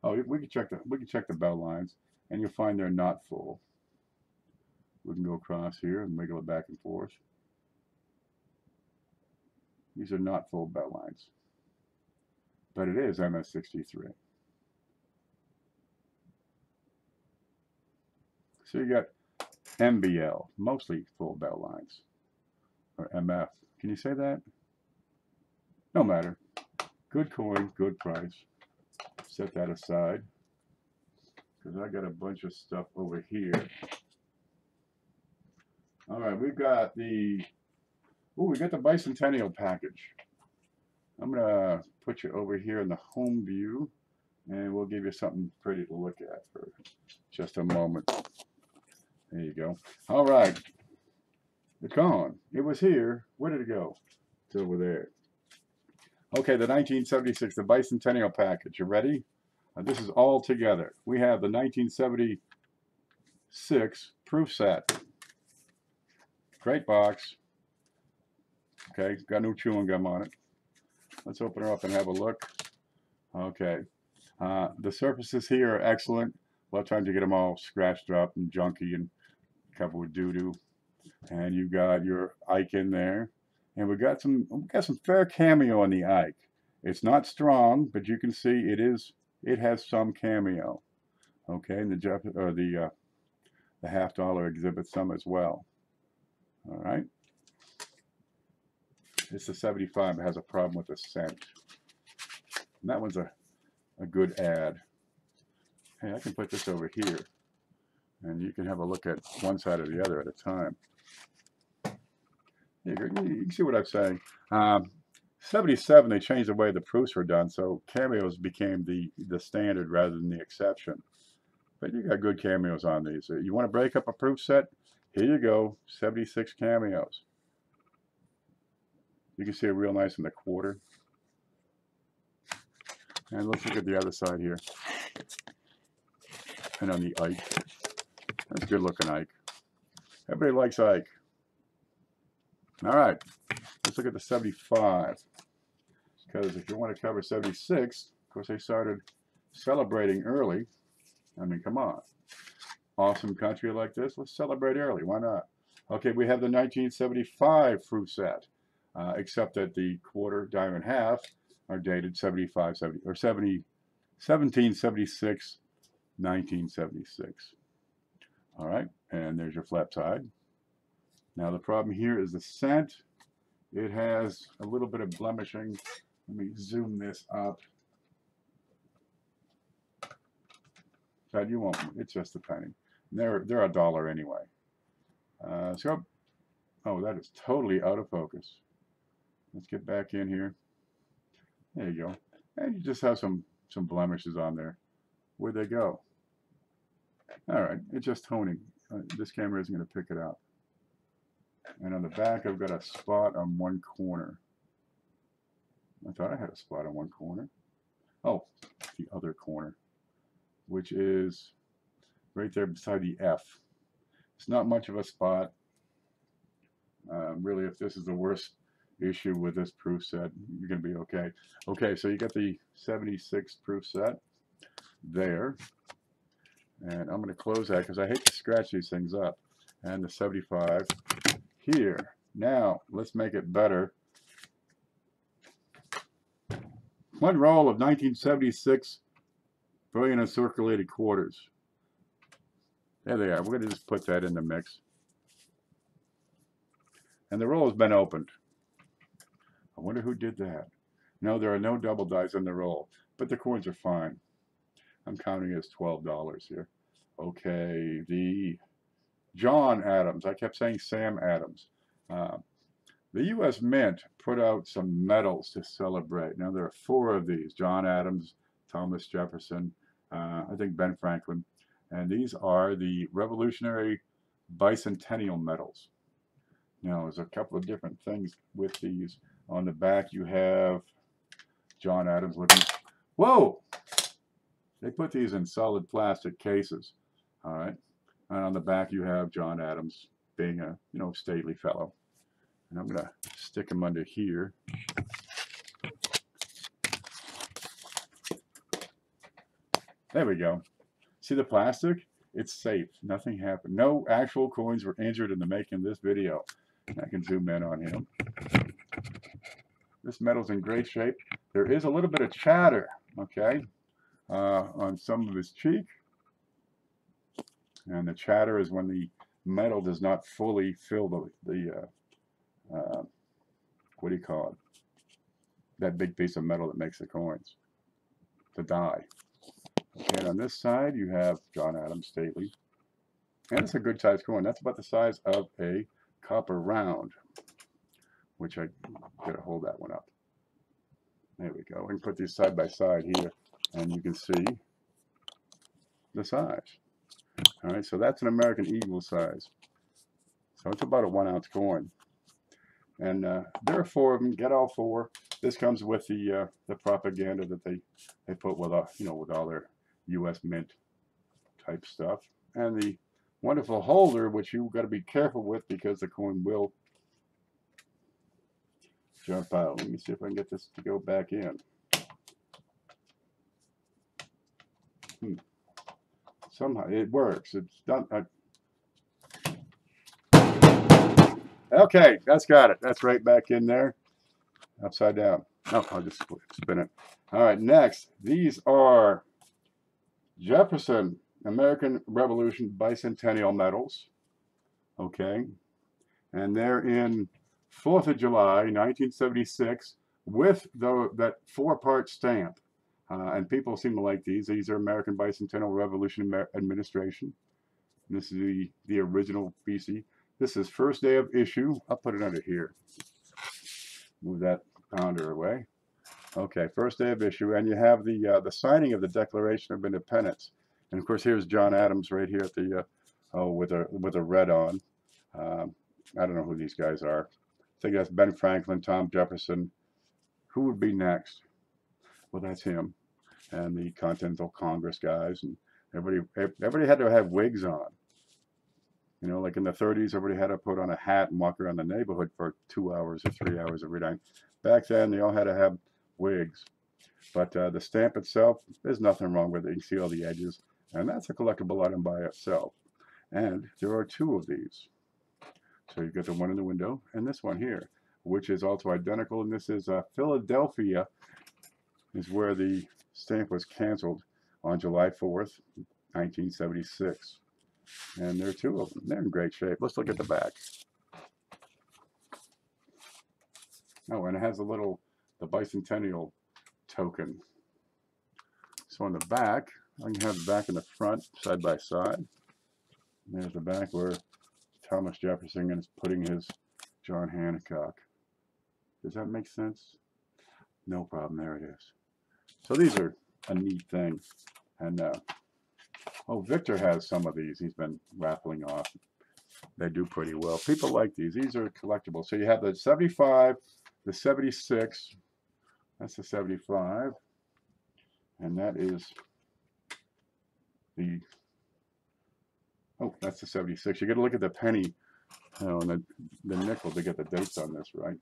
oh, we can check the bell lines. and you'll find they're not full. We can go across here and wiggle it back and forth. These are not full bell lines, but it is MS63. So you got MBL, mostly full bell lines, or MF. Can you say that? No matter. Good coin, good price. Set that aside, because I got a bunch of stuff over here. All right, we've got the, we got the bicentennial package. I'm gonna put you over here in the home view, and we'll give you something pretty to look at for just a moment. There you go. All right, the con. It was here. Where did it go? It's over there. Okay, the 1976, the bicentennial package. You ready? This is all together. We have the 1976 proof set. Great box. Okay, got new chewing gum on it. Let's open her up and have a look. Okay, the surfaces here are excellent. A lot of times you get them all scratched up and junky and covered with doo-doo. And you got your Ike in there. And we got some fair cameo on the Ike. It's not strong, but you can see it has some cameo. Okay, and the half dollar exhibits some as well. All right. It's a 75. It has a problem with the scent. And that one's a good ad. Hey, I can put this over here, and you can have a look at one side or the other at a time. You can see what I'm saying. 77, they changed the way the proofs were done, so cameos became the standard rather than the exception. But you got good cameos on these. You want to break up a proof set? Here you go, 76 cameos. You can see it real nice in the quarter. And let's look at the other side here. And on the Ike. That's a good looking Ike. Everybody likes Ike. All right, let's look at the 75. Because if you want to cover 76, of course they started celebrating early. I mean, come on. Awesome country like this, let's celebrate early. Why not? Okay, we have the 1975 proof set, except that the quarter, dime, and half are dated 75, 70, or 70, 1776, 1976. All right, and there's your flap side. Now the problem here is the scent. It has a little bit of blemishing. Let me zoom this up. But you won't. It's just a penny. They're $1 anyway. So, oh, that is totally out of focus. Let's get back in here. There you go. And you just have some blemishes on there. Where'd they go? All right, it's just toning. This camera isn't going to pick it up. And on the back, I've got a spot on one corner. I thought I had a spot on one corner. Oh, the other corner, which is right there beside the F. It's not much of a spot. Really, if this is the worst issue with this proof set, you're going to be okay. Okay, so you got the 76 proof set there. And I'm going to close that because I hate to scratch these things up. And the 75 here. Now, let's make it better. One roll of 1976 brilliant uncirculated quarters. There they are. We're going to just put that in the mix. And the roll has been opened. I wonder who did that. No, there are no double dies in the roll, but the coins are fine. I'm counting it as $12 here. Okay, the John Adams. I kept saying Sam Adams. The U.S. Mint put out some medals to celebrate. Now, there are 4 of these. John Adams, Thomas Jefferson, I think Ben Franklin. And these are the Revolutionary Bicentennial medals. Now, there's a couple of different things with these. On the back, you have John Adams looking. Whoa! They put these in solid plastic cases. All right. And on the back, you have John Adams being a, stately fellow. And I'm going to stick him under here. There we go. See the plastic? It's safe. Nothing happened. No actual coins were injured in the making of this video. I can zoom in on him. This metal's in great shape. There is a little bit of chatter, okay, on some of his cheek. And the chatter is when the metal does not fully fill the what do you call it? That big piece of metal that makes the coins, the die. Okay, and on this side you have John Adams stately. And it's a good sized coin. That's about the size of a copper round, which I gotta hold that one up. There we go. We can put these side by side here, and you can see the size. All right, so that's an American Eagle size. So it's about a 1 ounce coin. And there are 4 of them. Get all 4. This comes with the propaganda that they put with with all their U.S. Mint type stuff, and the wonderful holder, which you've got to be careful with because the coin will jump out. Let me see if I can get this to go back in. Somehow it works. It's done. Okay, that's got it. That's right back in there, upside down. Oh, I'll just spin it. All right, next. These are Jefferson American Revolution Bicentennial medals. Okay, and they're in 4th of July, 1976, with that 4-part stamp. And people seem to like these. These are American Bicentennial Revolution Administration. This is the original BC. This is first day of issue. I'll put it under here. Move that pounder away. Okay, first day of issue, and you have the signing of the Declaration of Independence. And of course, here's John Adams right here at the with a red on. I don't know who these guys are. I think that's Ben Franklin, Tom Jefferson. Who would be next? Well, that's him, and the Continental Congress guys, and everybody had to have wigs on. You know, like in the 30s, everybody had to put on a hat and walk around the neighborhood for 2 hours or 3 hours every day. Back then, they all had to have wigs. But the stamp itself, there's nothing wrong with it. You can see all the edges, and that's a collectible item by itself. And there are 2 of these. So you've got the one in the window and this one here, which is also identical. And this is Philadelphia, is where the stamp was canceled on July 4th, 1976. And there are 2 of them. They're in great shape. Let's look at the back. Oh, and it has the bicentennial token. So on the back, I can have the back and the front side by side. And there's the back where Thomas Jefferson is putting his John Hancock. Does that make sense? No problem. There it is. So these are a neat thing. And oh, Victor has some of these. He's been raffling off. They do pretty well. People like these. These are collectible. So you have the 75, the 76. That's the 75. And that is the, oh, that's the 76. You got to look at the penny, and the nickel to get the dates on this, right?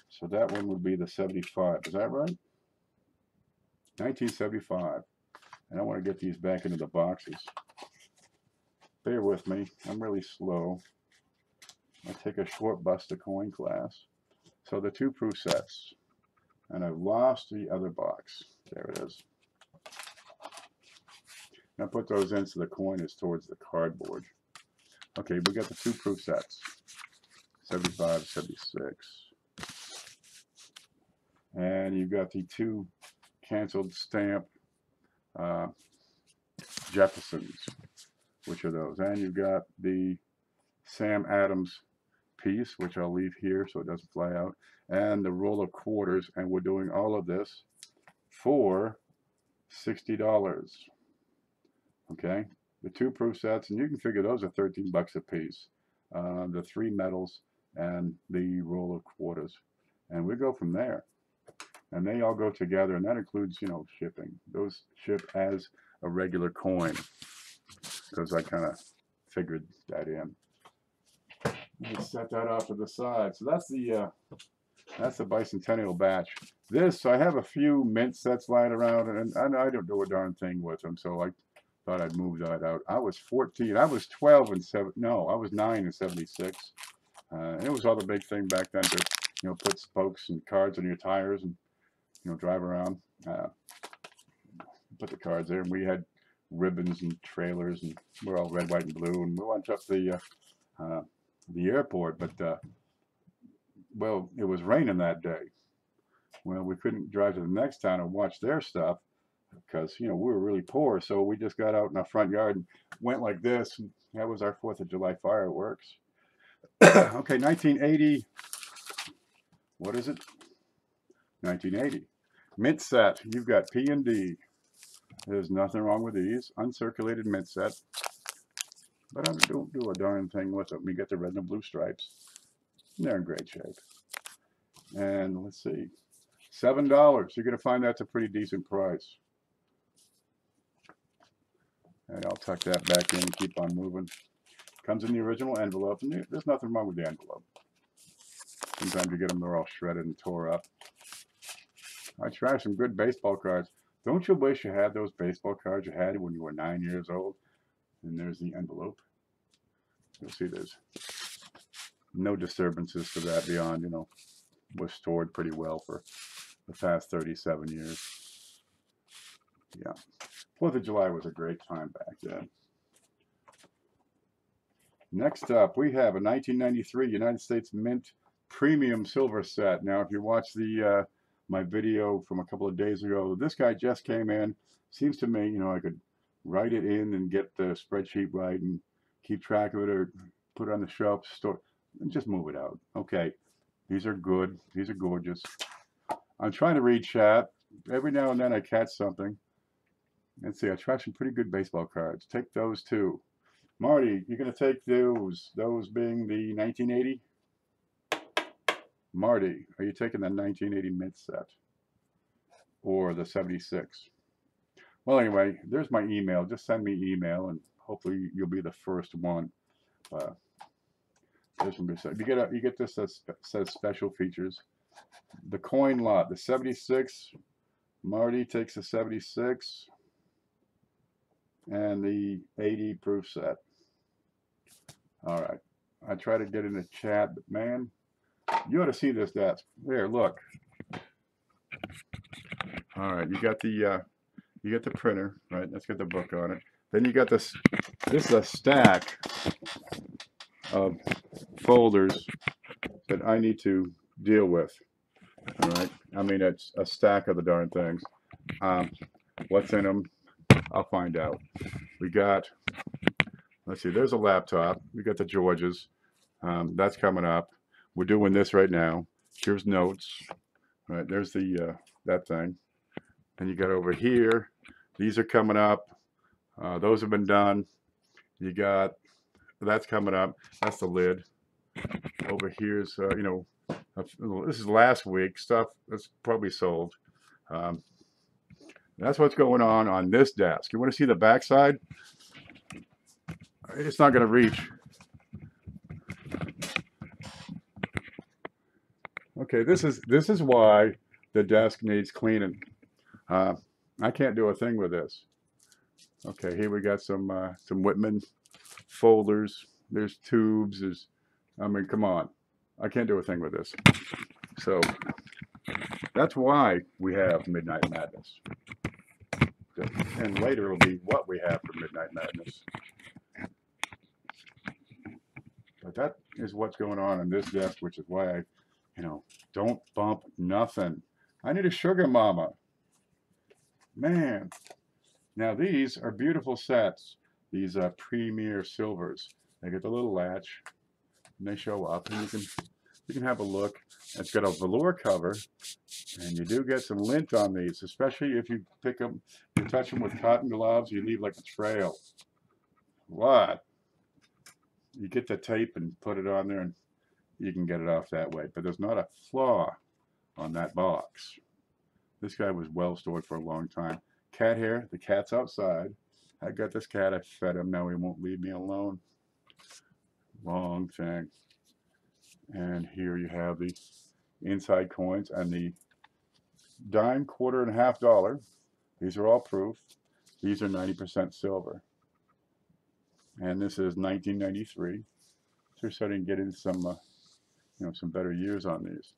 So that one would be the 75. Is that right? 1975. And I want to get these back into the boxes. Bear with me. I'm really slow. I take a short bus to coin class. So the 2 proof sets. And I've lost the other box. There it is. Now put those in so the coin is towards the cardboard. Okay, we got the 2 proof sets. 75, 76. And you've got the 2 canceled stamp Jeffersons, which are those. And you've got the Sam Adams piece, which I'll leave here so it doesn't fly out, and the roll of quarters. And we're doing all of this for $60. Okay, the 2 proof sets, and you can figure those are 13 bucks a piece. The 3 medals and the roll of quarters, and we go from there. And they all go together, and that includes, you know, shipping. Those ship as a regular coin, because I kind of figured that in. Let me set that off to the side. So that's the bicentennial batch. This, I have a few mint sets lying around, and I don't do a darn thing with them. So like Thought I'd move that out. I was 14. I was 12 and 7. No, I was 9 in 76. It was all the big thing back then to, put spokes and cards on your tires and, drive around. Put the cards there, and we had ribbons and trailers, and we're all red, white, and blue. And we went up the airport, but well, it was raining that day. Well, we couldn't drive to the next town and watch their stuff because we were really poor. So we just got out in our front yard and went like this. And that was our 4th of July fireworks. Okay, 1980. What is it? 1980. Mint set. You've got P and D. There's nothing wrong with these. Uncirculated mint set. But I don't do a darn thing with them. We get the red and the blue stripes. They're in great shape. And let's see. $7. You're going to find that's a pretty decent price. And I'll tuck that back in and keep on moving. Comes in the original envelope, and there's nothing wrong with the envelope. Sometimes you get them, they're all shredded and tore up. I tried some good baseball cards. Don't you wish you had those baseball cards you had when you were 9 years old? And there's the envelope. You'll see there's no disturbances to that beyond, was stored pretty well for the past 37 years. Yeah. 4th of July was a great time back then. Next up, we have a 1993 United States Mint Premium Silver Set. Now, if you watch the my video from a couple of days ago, this guy just came in. Seems to me, I could write it in and get the spreadsheet right and keep track of it, or put it on the shelf, store, and just move it out. Okay, these are good. These are gorgeous. I'm trying to read chat. Every now and then I catch something. Let's see, I tried some pretty good baseball cards. Take those too. Marty, you're going to take those being the 1980? Marty, are you taking the 1980 mint set? Or the 76? Well, anyway, there's my email. Just send me email, and hopefully you'll be the first one. There's some good stuff. You get this that says special features. The coin lot, the 76. Marty takes the 76. And the 80 proof set. All right. I try to get in the chat, but man, you ought to see this desk. There, look. All right, you got the printer, right? Let's get the book on it. Then you got this. This is a stack of folders that I need to deal with. All right. I mean, it's a stack of the darn things. What's in them? I'll find out. We got, let's see, there's a laptop. We got the Georges. That's coming up. We're doing this right now. Here's notes. All right, there's the that thing. And you got over here. These are coming up. Those have been done. You got, that's coming up. That's the lid. Over here's, this is last week stuff that's probably sold. That's what's going on this desk. You want to see the backside? It's not going to reach. Okay, this is why the desk needs cleaning. I can't do a thing with this. Okay, here we got some Whitman folders. There's tubes. I mean, come on. I can't do a thing with this. So that's why we have Midnight Madness. And later it'll be what we have for Midnight Madness. But that is what's going on this desk, which is why I, don't bump nothing. I need a sugar mama. Man. Now these are beautiful sets. These premier silvers. They get the little latch, and they show up, and you can have a look. It's got a velour cover, and you do get some lint on these, especially if you pick them, you touch them with cotton gloves, you leave like a trail. What? You get the tape and put it on there, and you can get it off that way. But there's not a flaw on that box. This guy was well stored for a long time. Cat hair, the cat's outside. I got this cat, I fed him, now he won't leave me alone. Long thing. And here you have the inside coins and the dime, quarter, and $1/2. These are all proof. These are 90% silver. And this is 1993. So we're starting to get into some, some better years on these.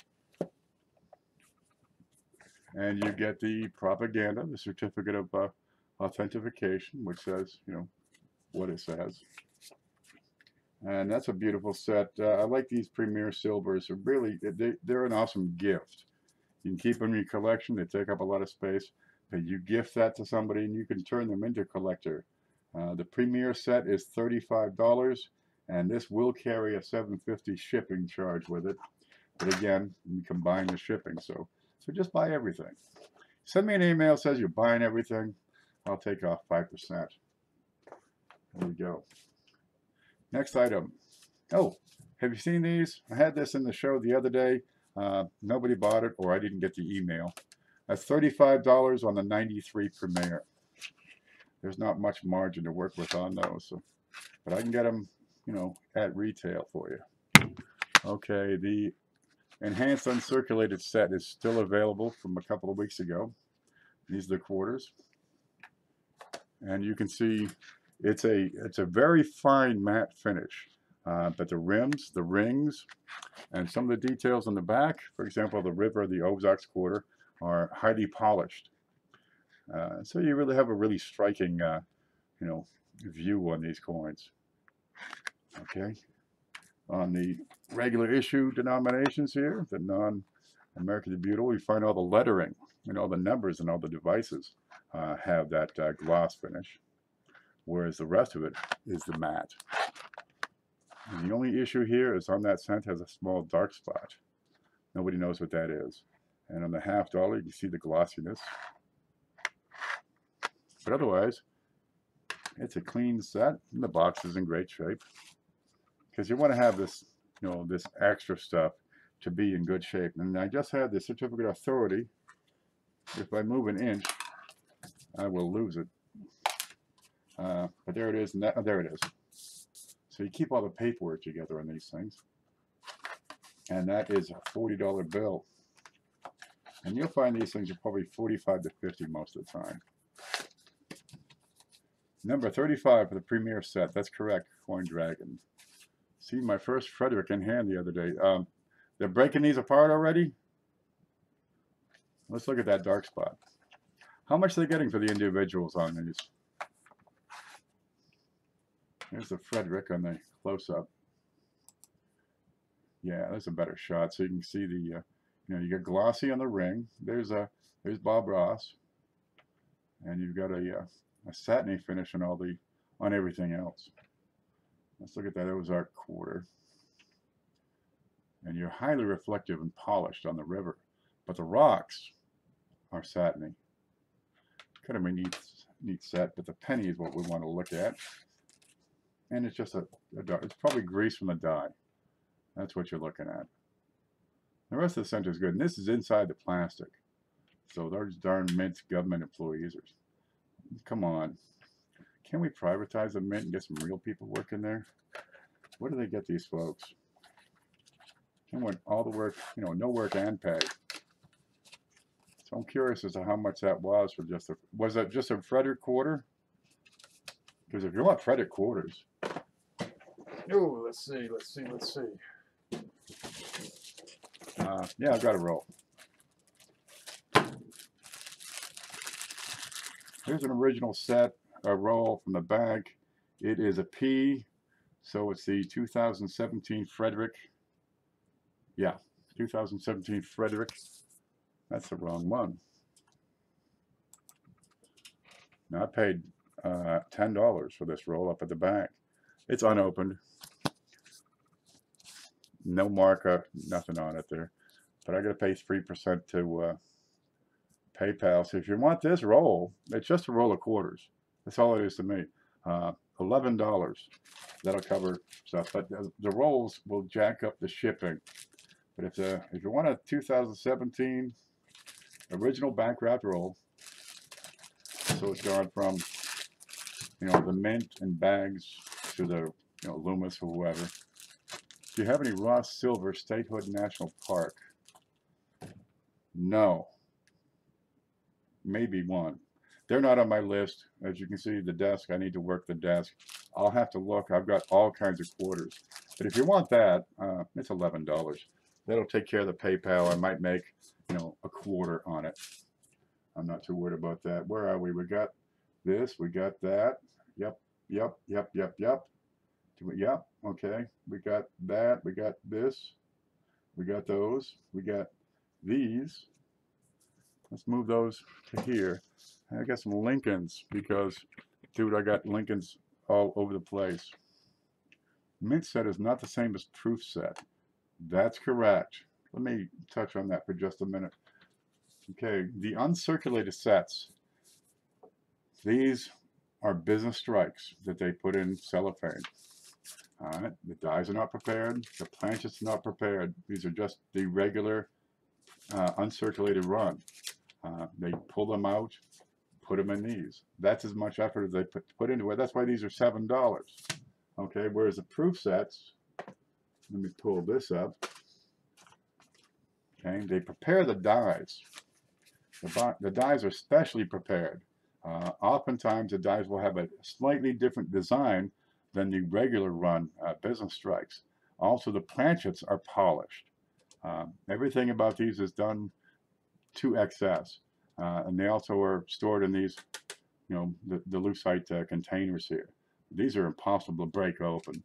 And you get the propaganda, the certificate of authentication, which says, what it says. And that's a beautiful set. I like these Premier Silvers. They're an awesome gift. You can keep them in your collection. They take up a lot of space. But you gift that to somebody and you can turn them into a collector. The Premier set is $35, and this will carry a $7.50 shipping charge with it. But again, you combine the shipping. So just buy everything. Send me an email that says you're buying everything. I'll take off 5%. There we go. Next item. Oh, have you seen these? I had this in the show the other day. Nobody bought it, or I didn't get the email. That's $35 on the 93 Premier. There's not much margin to work with on those, but I can get them, at retail for you. Okay, the enhanced uncirculated set is still available from a couple of weeks ago. These are the quarters, and you can see it's a very fine matte finish. But the rims, the rings, and some of the details on the back, for example, the river, the Ozarks quarter, are highly polished. So you really have a really striking, view on these coins. Okay. On the regular issue denominations here, the non-American Beautiful, we find all the lettering and all the numbers and all the devices have that gloss finish, whereas the rest of it is the matte. And the only issue here is on that cent has a small dark spot. Nobody knows what that is. And on the $1/2, you can see the glossiness. But otherwise, it's a clean set, and the box is in great shape. Because you want to have this, this extra stuff to be in good shape. And I just had the certificate of authority. If I move an inch, I will lose it. But there it is, and there it is. So you keep all the paperwork together on these things. And that is a $40 bill. And you'll find these things are probably $45 to $50 most of the time. Number 35 for the Premier set. That's correct, Coin Dragon. See my first Frederick in hand the other day. They're breaking these apart already? Let's look at that dark spot. How much are they getting for the individuals on these? Here's the Frederick on the close-up. Yeah, that's a better shot. So you can see the, you get glossy on the ring. There's Bob Ross, and you've got a satiny finish on everything else. Let's look at that Ozark quarter. And you're highly reflective and polished on the river, but the rocks are satiny. Kind of a neat set, but the penny is what we want to look at. And it's just it's probably grease from the dye. That's what you're looking at. The rest of the center is good, and this is inside the plastic. So those darn mint government employees come on. Can't we privatize the mint and get some real people working there? Where do they get these folks? They want all the work, no work and pay. So I'm curious as to how much that was for was that just a Frederick quarter? Because if you want Frederick quarters. Oh, let's see. Yeah, I've got a roll. Here's an original set, a roll from the bag. It is a P, so it's the 2017 Frederick. Yeah, 2017 Frederick. That's the wrong one. Now I paid $10 for this roll up at the back. It's unopened. No marker, nothing on it there. But I got to pay 3% to PayPal. So if you want this roll, it's just a roll of quarters. That's all it is to me. $11. That'll cover stuff. But the rolls will jack up the shipping. But if you want a 2017 original bank wrapped roll, so it's gone from the mint and bags to the Loomis or whoever. Do you have any Ross Silver Statehood National Park? No. Maybe one. They're not on my list. As you can see, the desk, I need to work the desk. I'll have to look. I've got all kinds of quarters. But if you want that, it's $11. That'll take care of the PayPal. I might make, you know, a quarter on it. I'm not too worried about that. Where are we? We got this. We got that. Yep, yep, yep, yep, yep. Yep, okay. We got that. We got this. We got those. We got these. Let's move those to here. I got some Lincolns because, dude, I got Lincolns all over the place. Mint set is not the same as proof set. That's correct. Let me touch on that for just a minute. Okay, the uncirculated sets, these are business strikes that they put in cellophane. All right, the dies are not prepared, the planchets are not prepared. These are just the regular uncirculated run. They pull them out, put them in these. That's as much effort as they put into it. That's why these are $7. Okay, whereas the proof sets, let me pull this up. Okay, they prepare the dies. The dies are specially prepared. Oftentimes the dies will have a slightly different design than the regular run business strikes. Also, the planchets are polished. Everything about these is done to excess. And they also are stored in these, you know, the lucite containers here. These are impossible to break open.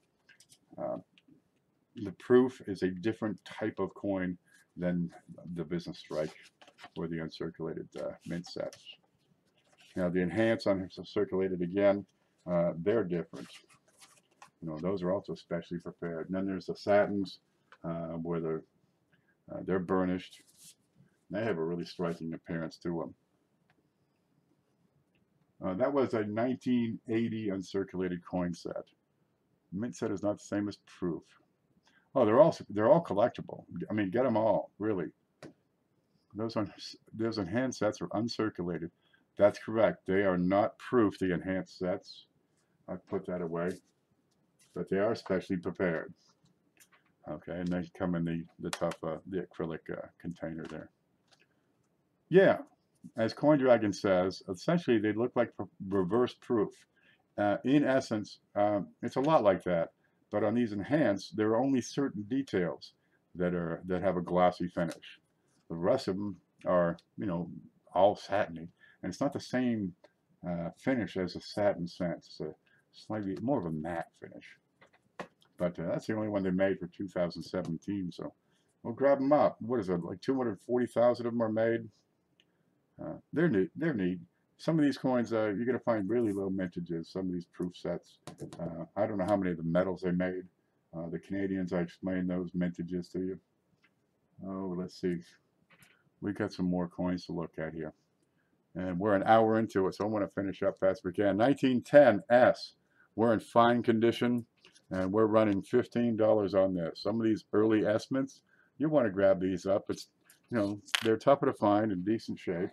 The proof is a different type of coin than the business strike or the uncirculated mint sets. Now the enhanced uncirculated, again, they're different. You know, those are also specially prepared. And then there's the satins where they're burnished. They have a really striking appearance to them. That was a 1980 uncirculated coin set. Mint set is not the same as proof. Oh, they're all collectible. I mean, get them all, really. Those enhanced sets are uncirculated. That's correct. They are not proof, the enhanced sets. I put that away. But they are specially prepared. Okay, and they come in the tough, the acrylic container there. Yeah, as CoinDragon says, essentially they look like reverse proof. In essence, it's a lot like that. But on these enhanced, there are only certain details that have a glossy finish. The rest of them are, you know, all satiny, and it's not the same finish as a satin scent. It's a slightly more of a matte finish. But that's the only one they made for 2017. So we'll grab them up. What is it? Like 240,000 of them are made. They're neat. They're neat. Some of these coins, you're going to find really low mintages. Some of these proof sets. I don't know how many of the metals they made. The Canadians, I explained those mintages to you. Oh, let's see. We got some more coins to look at here. And we're an hour into it, so I want to finish up fast as we can. 1910S. We're in fine condition, and we're running $15 on this. Some of these early estimates, you want to grab these up. It's, you know, they're tougher to find, in decent shape,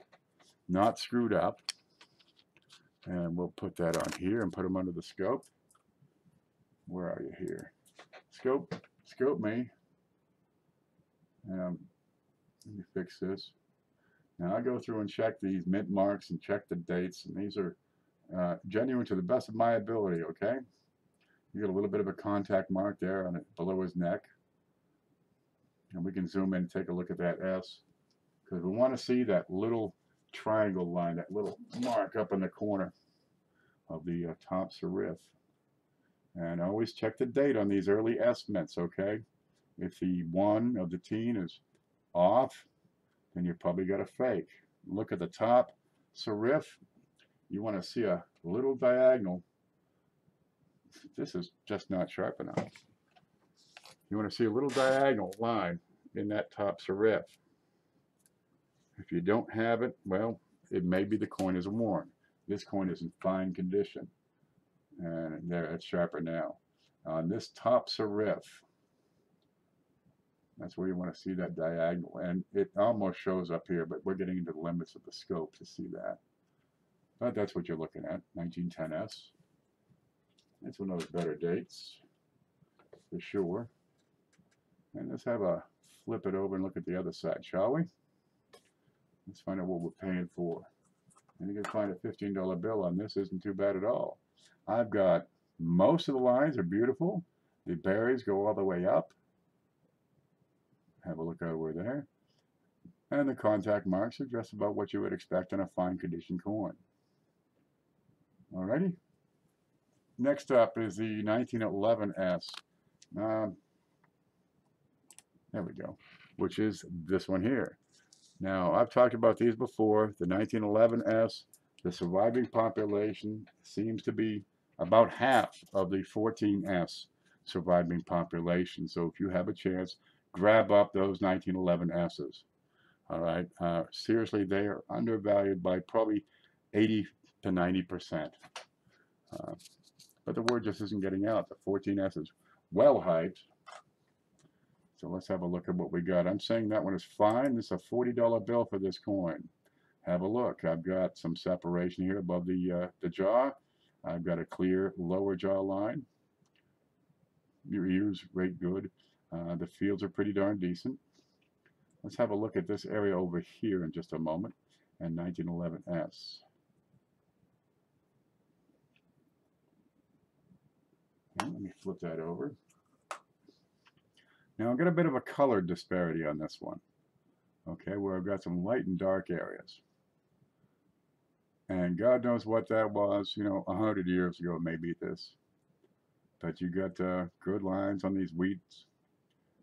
not screwed up. And we'll put that on here and put them under the scope. Where are you here? Scope me. Let me fix this. Now I go through and check these mint marks and check the dates, and these are genuine to the best of my ability, okay? You got a little bit of a contact mark there on it below his neck. And we can zoom in and take a look at that S, because we want to see that little triangle line, that little mark up in the corner of the top serif. And always check the date on these early estimates, okay? If the 1 of the teen is off, then you probably got a fake. Look at the top serif. You want to see a little diagonal. This is just not sharp enough. You want to see a little diagonal line in that top serif. If you don't have it, well, it may be the coin is worn. This coin is in fine condition. And there, it's sharper now. On this top serif, that's where you want to see that diagonal. And it almost shows up here, but we're getting into the limits of the scope to see that. But that's what you're looking at, 1910S. That's one of those better dates, for sure. And let's have a flip it over and look at the other side, shall we? Let's find out what we're paying for. And you can find a $15 bill on this. Isn't too bad at all. I've got most of the lines are beautiful. The berries go all the way up. Have a look over there. And the contact marks are just about what you would expect on a fine condition coin. Alrighty. Next up is the 1911S. There we go. Which is this one here. Now, I've talked about these before. The 1911S, the surviving population seems to be about half of the 14S surviving population. So if you have a chance, grab up those 1911S's. All right. Seriously, they are undervalued by probably 80 to 90%. But the word just isn't getting out. The 14S is well hyped. So let's have a look at what we got. I'm saying that one is fine. This is a $40 bill for this coin. Have a look. I've got some separation here above the jaw. I've got a clear lower jaw line. Your ears rate good. The fields are pretty darn decent. Let's have a look at this area over here in just a moment. And 1911S. And let me flip that over. Now I've got a bit of a color disparity on this one. Okay, where I've got some light and dark areas. And God knows what that was, 100 years ago, maybe this. But you got good lines on these wheats.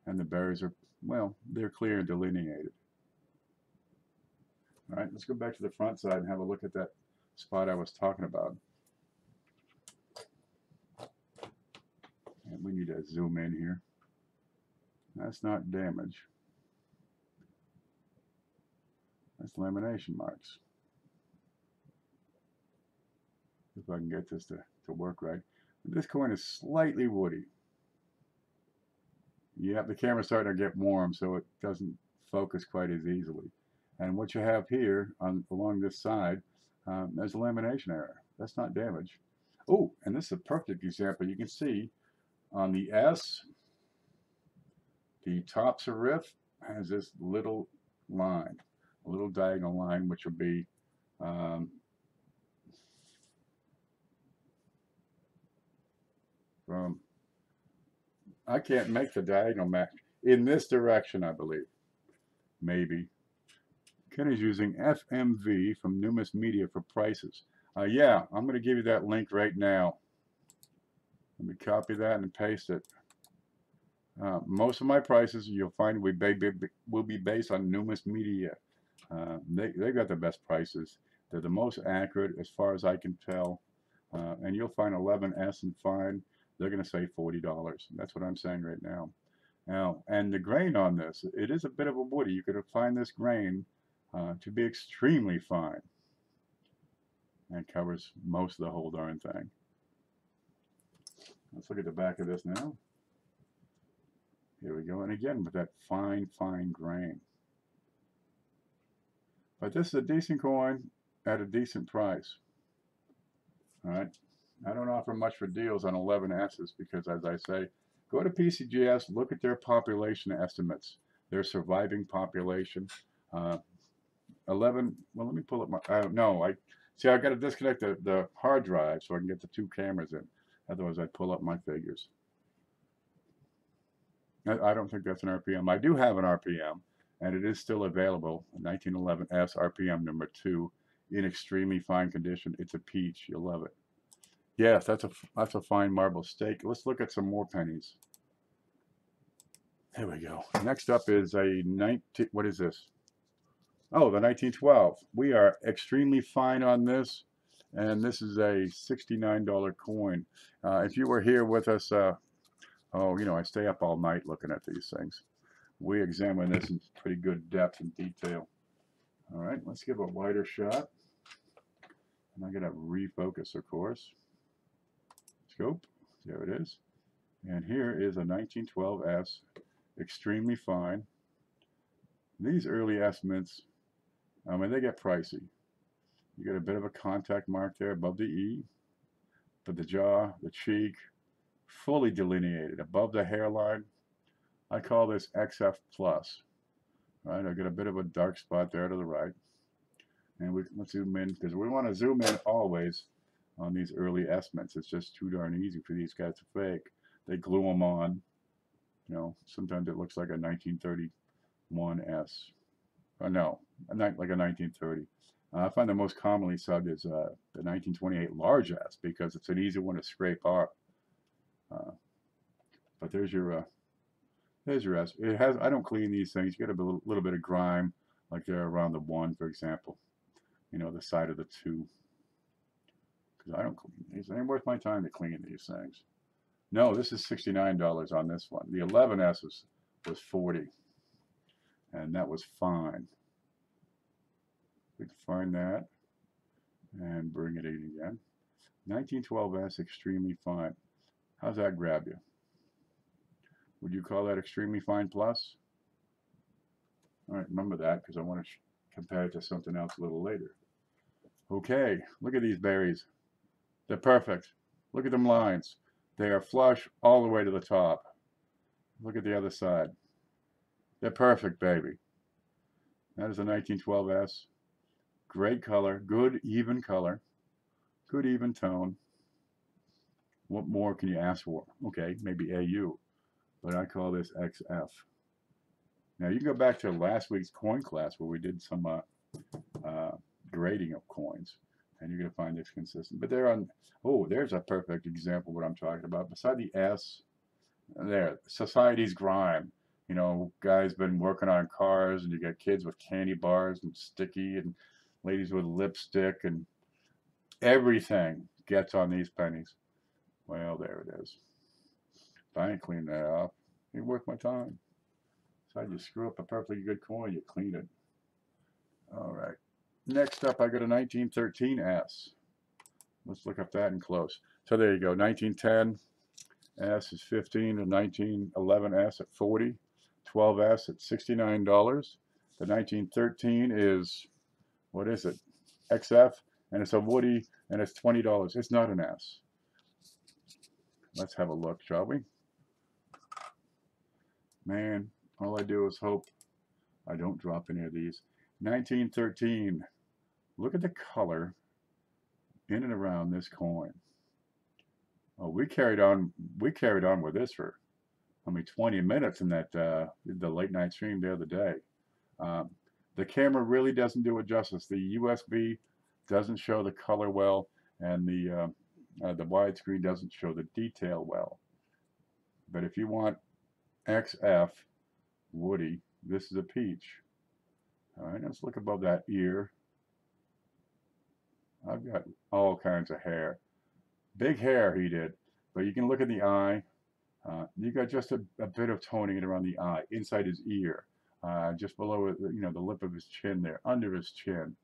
And the berries are, well, they're clear and delineated. All right, let's go back to the front side and have a look at that spot I was talking about. And we need to zoom in here. That's not damage. That's lamination marks. If I can get this to work right. This coin is slightly woody. Yeah, the camera's starting to get warm, so it doesn't focus quite as easily. And what you have here along this side, there's a lamination error. That's not damage. Oh, and this is a perfect example. You can see on the S, the top serif has this little line, a little diagonal line, which will be from, I can't make the diagonal match, in this direction, I believe, maybe. Ken is using FMV from Numis Media for prices. Yeah, I'm going to give you that link right now. Let me copy that and paste it. Most of my prices you'll find will be based on Numis Media. They got the best prices. They're the most accurate as far as I can tell. And you'll find 11S and fine. They're going to say $40. That's what I'm saying right now. Now, and the grain on this, it is a bit of a woody. You could find this grain to be extremely fine. And covers most of the whole darn thing. Let's look at the back of this now. Here we go. And again, with that fine, fine grain. But this is a decent coin at a decent price. All right. I don't offer much for deals on 11S's because, as I say, go to PCGS, look at their population estimates, their surviving population. 11, well, let me pull up my, see, I've got to disconnect the hard drive so I can get the two cameras in. Otherwise, I'd pull up my figures. I don't think that's an RPM. I do have an RPM, and it is still available. 1911S RPM number 2 in extremely fine condition. It's a peach. You'll love it. Yes, that's a fine marble steak. Let's look at some more pennies. There we go. Next up is a what is this? Oh, the 1912. We are extremely fine on this, and this is a $69 coin. If you were here with us, I stay up all night looking at these things. We examine this in pretty good depth and detail. All right, let's give a wider shot. And I'm going to refocus, of course. Scope, there it is. And here is a 1912S, extremely fine. These early estimates, they get pricey. You get a bit of a contact mark there above the E, but the jaw, the cheek, fully delineated above the hairline. I call this XF plus. Right, I get a bit of a dark spot there to the right. And let's zoom in, because we want to zoom in always on these early estimates. It's just too darn easy for these guys to fake. They glue them on. You know, sometimes it looks like a 1931 S. No, like a 1930. I find the most commonly subbed is the 1928 large S, because it's an easy one to scrape off. But there's your S. It has. I don't clean these things. You get a little bit of grime, like there around the 1, for example. You know, the side of the 2. Because I don't clean these. It ain't worth my time to clean these things. No, this is $69 on this one. The 11S was 40, and that was fine. We can find that and bring it in again. 1912S, extremely fine. How's that grab you? Would you call that extremely fine plus? All right, remember that, because I want to compare it to something else a little later. Okay, look at these berries. They're perfect. Look at them lines. They are flush all the way to the top. Look at the other side. They're perfect, baby. That is a 1912S. Great color, good even color, good even tone. What more can you ask for? Okay, maybe AU, but I call this XF. Now you can go back to last week's coin class where we did some grading of coins, and you're going to find this consistent. But they're on, oh, there's a perfect example of what I'm talking about. Beside the S, there, society's grime. You know, guys been working on cars, and you got kids with candy bars and sticky, and ladies with lipstick, and everything gets on these pennies. Well, there it is. If I ain't cleaned that off, it ain't worth my time. So I just screw up a perfectly good coin, you clean it. All right. Next up, I got a 1913S. Let's look up that in close. So there you go. 1910 S is 15, and 1911 S at 40, 12S at $69. The 1913 is, what is it? XF, and it's a Woody, and it's $20. It's not an S. Let's have a look, shall we? Man, all I do is hope I don't drop any of these. 1913. Look at the color in and around this coin. Oh, we carried on with this for, I mean, 20 minutes in that the late night stream the other day. The camera really doesn't do it justice. The USB doesn't show the color well, and the widescreen doesn't show the detail well. But if you want XF Woody, this is a peach. All right, let's look above that ear. I've got all kinds of hair. Big hair he did, but you can look at the eye. You got just a bit of toning around the eye, inside his ear, just below it, you know, the lip of his chin there, under his chin.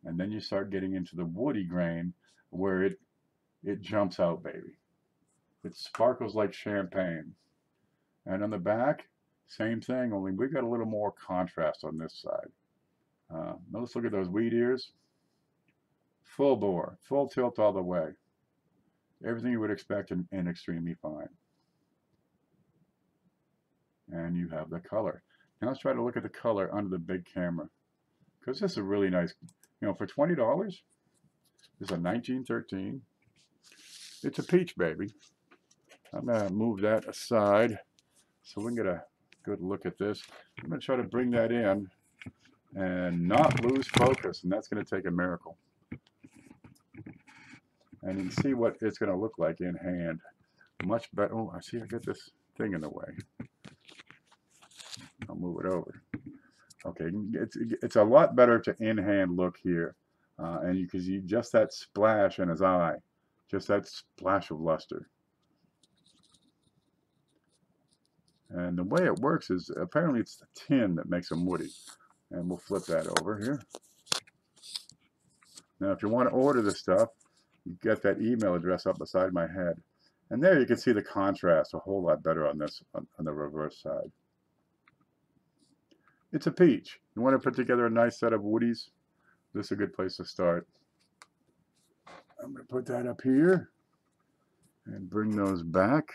And then you start getting into the woody grain where it jumps out, baby. It sparkles like champagne. And on the back, same thing, only we got a little more contrast on this side. Now let's look at those wheat ears. Full bore, full tilt all the way. Everything you would expect in extremely fine. And you have the color. Now let's try to look at the color under the big camera. Because this is a really nice, you know, for $20, this is a 1913. It's a peach, baby. I'm going to move that aside so we can get a good look at this. I'm going to try to bring that in and not lose focus, and that's going to take a miracle. And you can see what it's going to look like in hand. Much better. Oh, I see I got this thing in the way. I'll move it over. Okay, it's a lot better to in-hand look here. And you can see just that splash in his eye. Just that splash of luster. And the way it works is apparently it's the tin that makes him woody. And we'll flip that over here. Now, if you want to order this stuff, you get that email address up beside my head. And there you can see the contrast a whole lot better on this, on the reverse side. It's a peach. You want to put together a nice set of woodies? This is a good place to start. I'm going to put that up here and bring those back.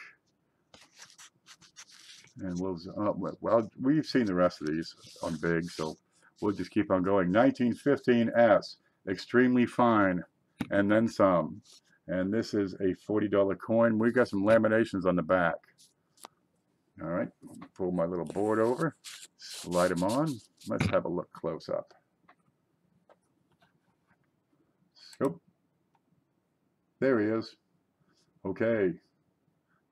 And well, we've seen the rest of these on big, so we'll just keep on going. 1915S, extremely fine, and then some. And this is a $40 coin. We got some laminations on the back. All right, pull my little board over, slide them on. Let's have a look close up. Scoop. There he is. Okay,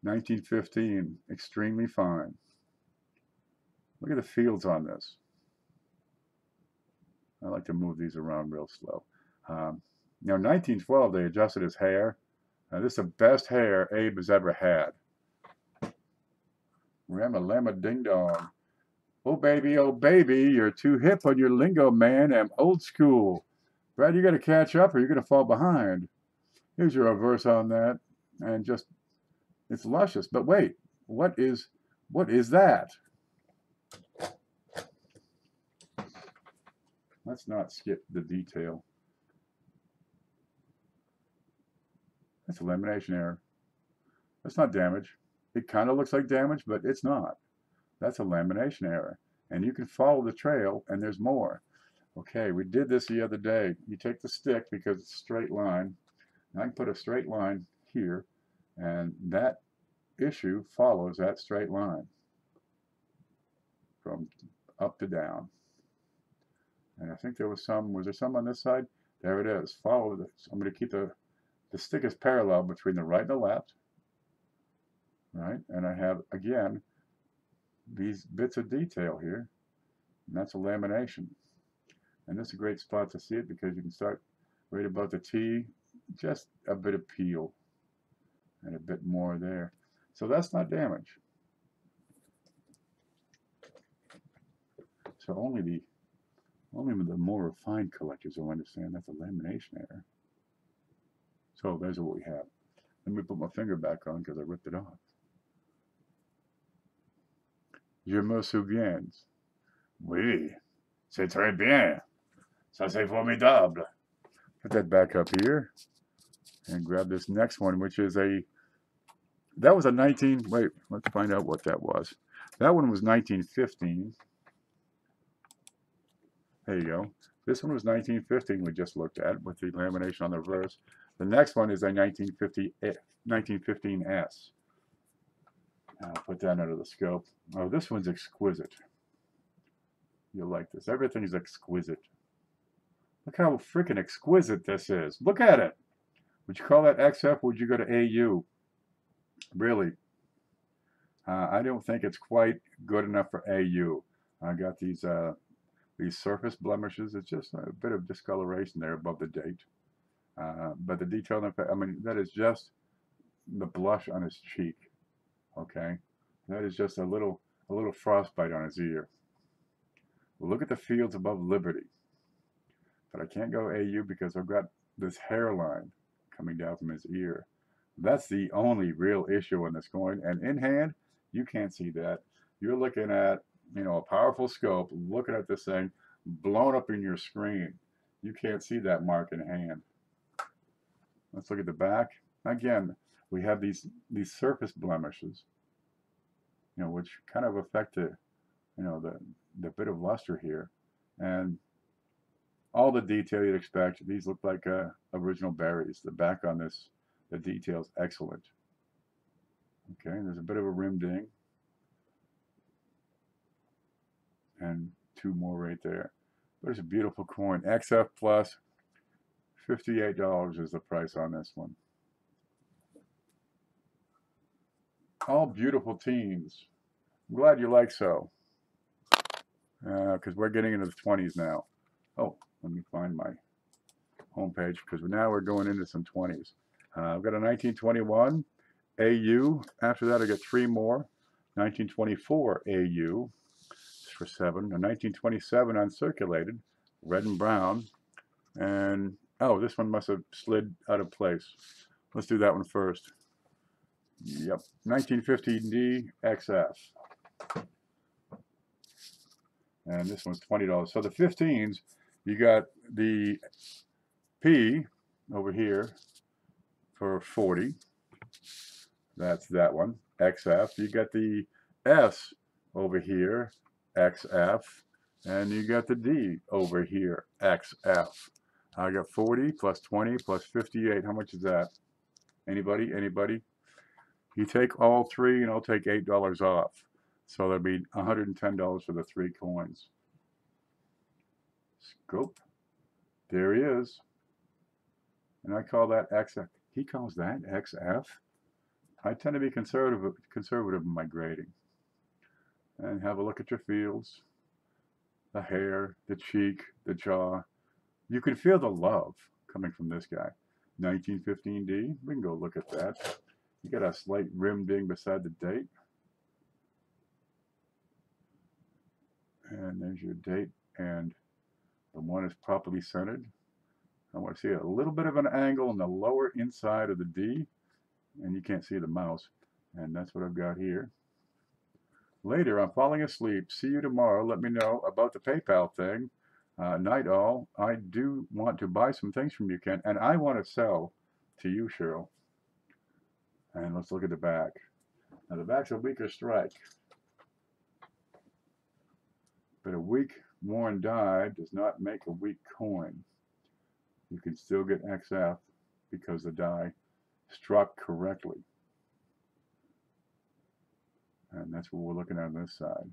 1915, extremely fine. Look at the fields on this. I like to move these around real slow. Now, 1912, they adjusted his hair. This is the best hair Abe has ever had. Rama lama ding dong. Oh baby, you're too hip on your lingo, man. I'm old school. Brad, you got to catch up or you're going to fall behind. Here's your reverse on that. And just, it's luscious. But wait, what is that? Let's not skip the detail. That's a lamination error. That's not damage. It kind of looks like damage, but it's not. That's a lamination error. And you can follow the trail, and there's more. Okay, we did this the other day. You take the stick because it's a straight line. And I can put a straight line here, and that issue follows that straight line from up to down. And I think there was there some on this side? There it is. Follow this. I'm going to keep the stick is parallel between the right and the left. Right? And I have, again, these bits of detail here. And that's a lamination. And this is a great spot to see it because you can start right above the T, just a bit of peel and a bit more there. So that's not damage. So only the more refined collectors will understand that's a lamination error. So there's what we have. Let me put my finger back on because I ripped it off. Je me souviens. Oui, c'est très bien. Ça c'est formidable. Put that back up here and grab this next one, which is that was a 19, wait, let's find out what that was. That one was 1915. There you go. This one was 1915 we just looked at with the lamination on the reverse. The next one is a 1915S. I'll put that under the scope. Oh, this one's exquisite. You'll like this. Everything is exquisite. Look how freaking exquisite this is. Look at it. Would you call that XF? Would you go to AU? Really? I don't think it's quite good enough for AU. I got these surface blemishes. It's just a bit of discoloration there above the date. But the detail, I mean, that is just the blush on his cheek. Okay, that is just a little frostbite on his ear. Look at the fields above Liberty. But I can't go AU because I've got this hairline coming down from his ear. That's the only real issue on this coin. And in hand, you can't see that. You're looking at, you know, a powerful scope, looking at this thing blown up in your screen. You can't see that mark in hand. Let's look at the back. Again, we have these surface blemishes, you know, which kind of affect the, you know, the bit of luster here, and all the detail you'd expect. These look like original berries. The back on this, the detail's excellent. Okay, there's a bit of a rim ding, and two more right there. There's a beautiful coin. XF plus, $58 is the price on this one. All beautiful teens. I'm glad you like so. Because we're getting into the 20s now. Oh, let me find my homepage because now we're going into some 20s. I've got a 1921 AU. After that, I got three more. 1924 AU for 7. A 1927 uncirculated, red and brown. And, oh, this one must have slid out of place. Let's do that one first. Yep, 1915D XF. And this one's $20. So the 15s, you got the P over here for 40. That's that one, XF. You got the S over here, XF. And you got the D over here, XF. I got 40 plus 20 plus 58. How much is that? Anybody? Anybody? You take all three and I'll take $8 off. So that'd be $110 for the 3 coins. Scope. There he is. And I call that XF. He calls that XF. I tend to be conservative in my grading. And have a look at your fields. The hair, the cheek, the jaw. You can feel the love coming from this guy. 1915D. We can go look at that. You got a slight rim ding beside the date. And there's your date. And the one is properly centered. I want to see a little bit of an angle on the lower inside of the D. And you can't see the mouse. And that's what I've got here. Later, I'm falling asleep. See you tomorrow. Let me know about the PayPal thing. Night all. I do want to buy some things from you, Ken. And I want to sell to you, Cheryl. And let's look at the back. Now, the back's a weaker strike. But a weak worn die does not make a weak coin. You can still get XF because the die struck correctly. And that's what we're looking at on this side.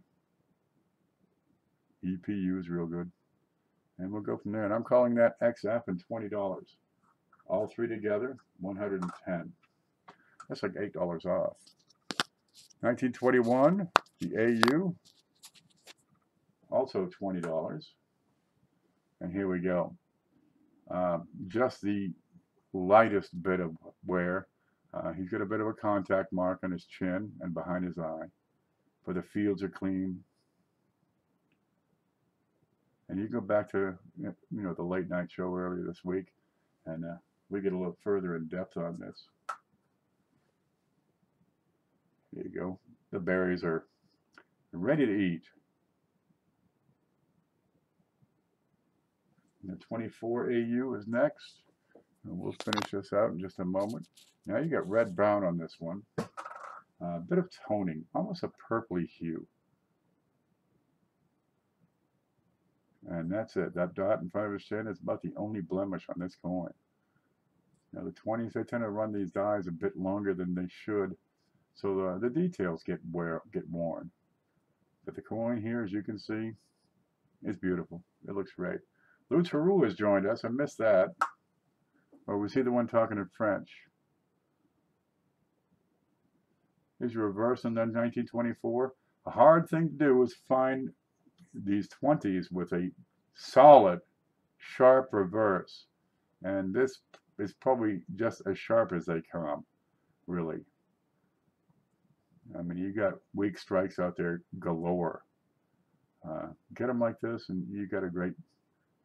EPU is real good. And we'll go from there. And I'm calling that XF and $20. All three together, $110. That's like $8 off. 1921, the AU, also $20. And here we go. Just the lightest bit of wear. He's got a bit of a contact mark on his chin and behind his eye. But the fields are clean. And you go back to the late night show earlier this week, and we get a little further in depth on this. There you go. The berries are ready to eat. And the 24 AU is next. And we'll finish this out in just a moment. Now you got red brown on this one. A bit of toning, almost a purpley hue. And that's it. That dot in front of his chin is about the only blemish on this coin. Now the 20s, they tend to run these dies a bit longer than they should. So the details get worn. But the coin here, as you can see, is beautiful. It looks great. Lou Theroux has joined us. I missed that. Or was he the one talking in French? Here's your reverse and then 1924. A hard thing to do is find these 20s with a solid, sharp reverse. And this is probably just as sharp as they come, really. I mean, you got weak strikes out there galore. Get them like this, and you got a great,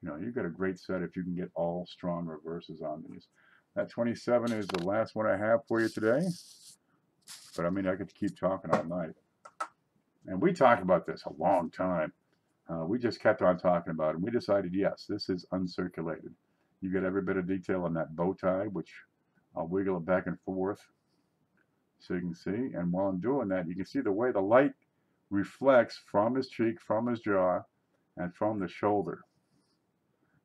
you got a great set if you can get all strong reverses on these. That 27 is the last one I have for you today. But I mean, I could keep talking all night. And we talked about this a long time. We just kept on talking about it. And we decided, yes, this is uncirculated. You get every bit of detail on that bow tie, which I'll wiggle it back and forth so you can see. And while I'm doing that, you can see the way the light reflects from his cheek, from his jaw, and from the shoulder.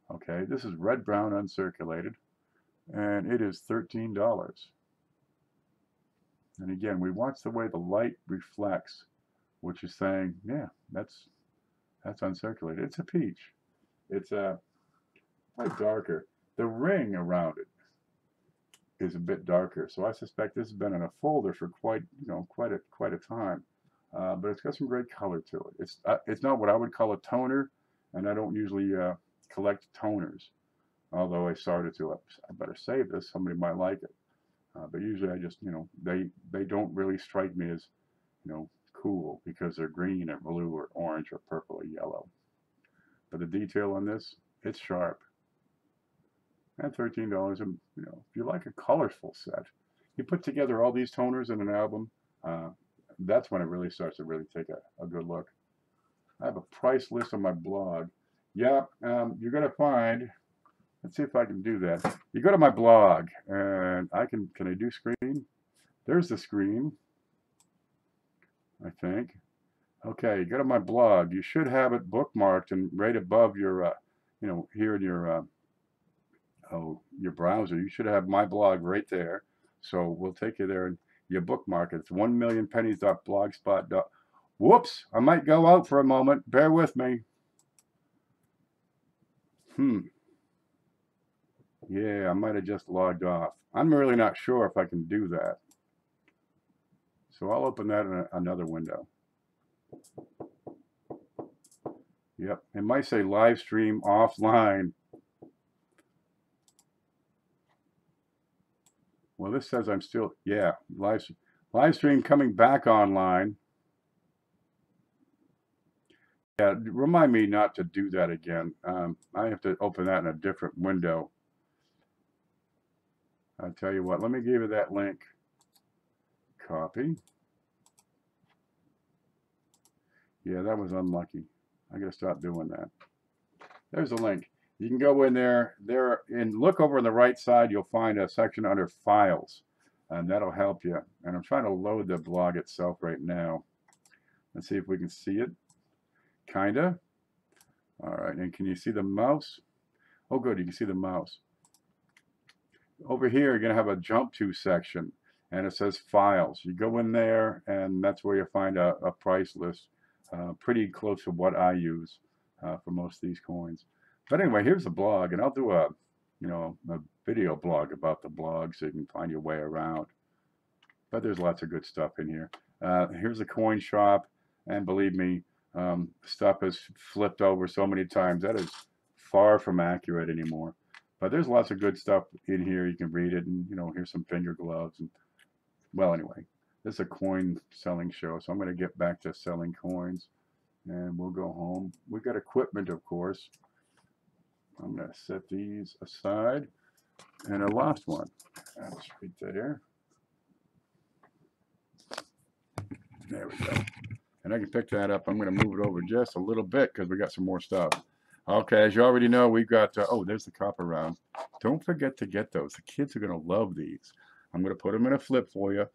Okay, this is red-brown uncirculated, and it is $13. And again, we watch the way the light reflects, which is saying, yeah, that's uncirculated. It's a peach. It's quite darker. The ring around it is a bit darker, so I suspect this has been in a folder for quite a time. But it's got some great color to it. It's not what I would call a toner, and I don't usually collect toners. Although I started to, I better save this. Somebody might like it. But usually I just, they don't really strike me as, cool because they're green or blue or orange or purple or yellow. But the detail on this, it's sharp. And $13, and if you like a colorful set, you put together all these toners in an album, that's when it really starts to really take a good look. I have a price list on my blog. Yeah, you're going to find, let's see if I can do that. You go to my blog, and can I do screen? There's the screen, I think. Okay, go to my blog. You should have it bookmarked and right above your, here in your browser. You should have my blog right there. So we'll take you there and you bookmark it. It's 1millionpennies.blogspot. Whoops! I might go out for a moment. Bear with me. Yeah, I might have just logged off. I'm really not sure if I can do that. So I'll open that in another window. Yep, it might say live stream offline. Well, this says I'm still, yeah, live stream coming back online. Yeah, remind me not to do that again. I have to open that in a different window. I'll tell you what, let me give you that link. Copy. Yeah, that was unlucky. I gotta stop doing that. There's a link. You can go in there, and look over on the right side, you'll find a section under files, and that'll help you. And I'm trying to load the blog itself right now. Let's see if we can see it. Kinda. All right, and can you see the mouse? Oh, good, you can see the mouse. Over here, you're gonna have a jump to section, and it says files. You go in there, and that's where you find a price list, pretty close to what I use for most of these coins. But anyway, here's the blog, and I'll do a video blog about the blog so you can find your way around. But there's lots of good stuff in here. Here's a coin shop, and believe me, stuff is flipped over so many times that is far from accurate anymore. But there's lots of good stuff in here. You can read it, and here's some finger gloves. And well, anyway, this is a coin selling show, so I'm going to get back to selling coins, and we'll go home. We got equipment, of course. I'm going to set these aside, and I lost one. That's right there. There we go. And I can pick that up. I'm going to move it over just a little bit because we got some more stuff. Okay, as you already know, we've got, oh, there's the copper round. Don't forget to get those. The kids are going to love these. I'm going to put them in a flip for you.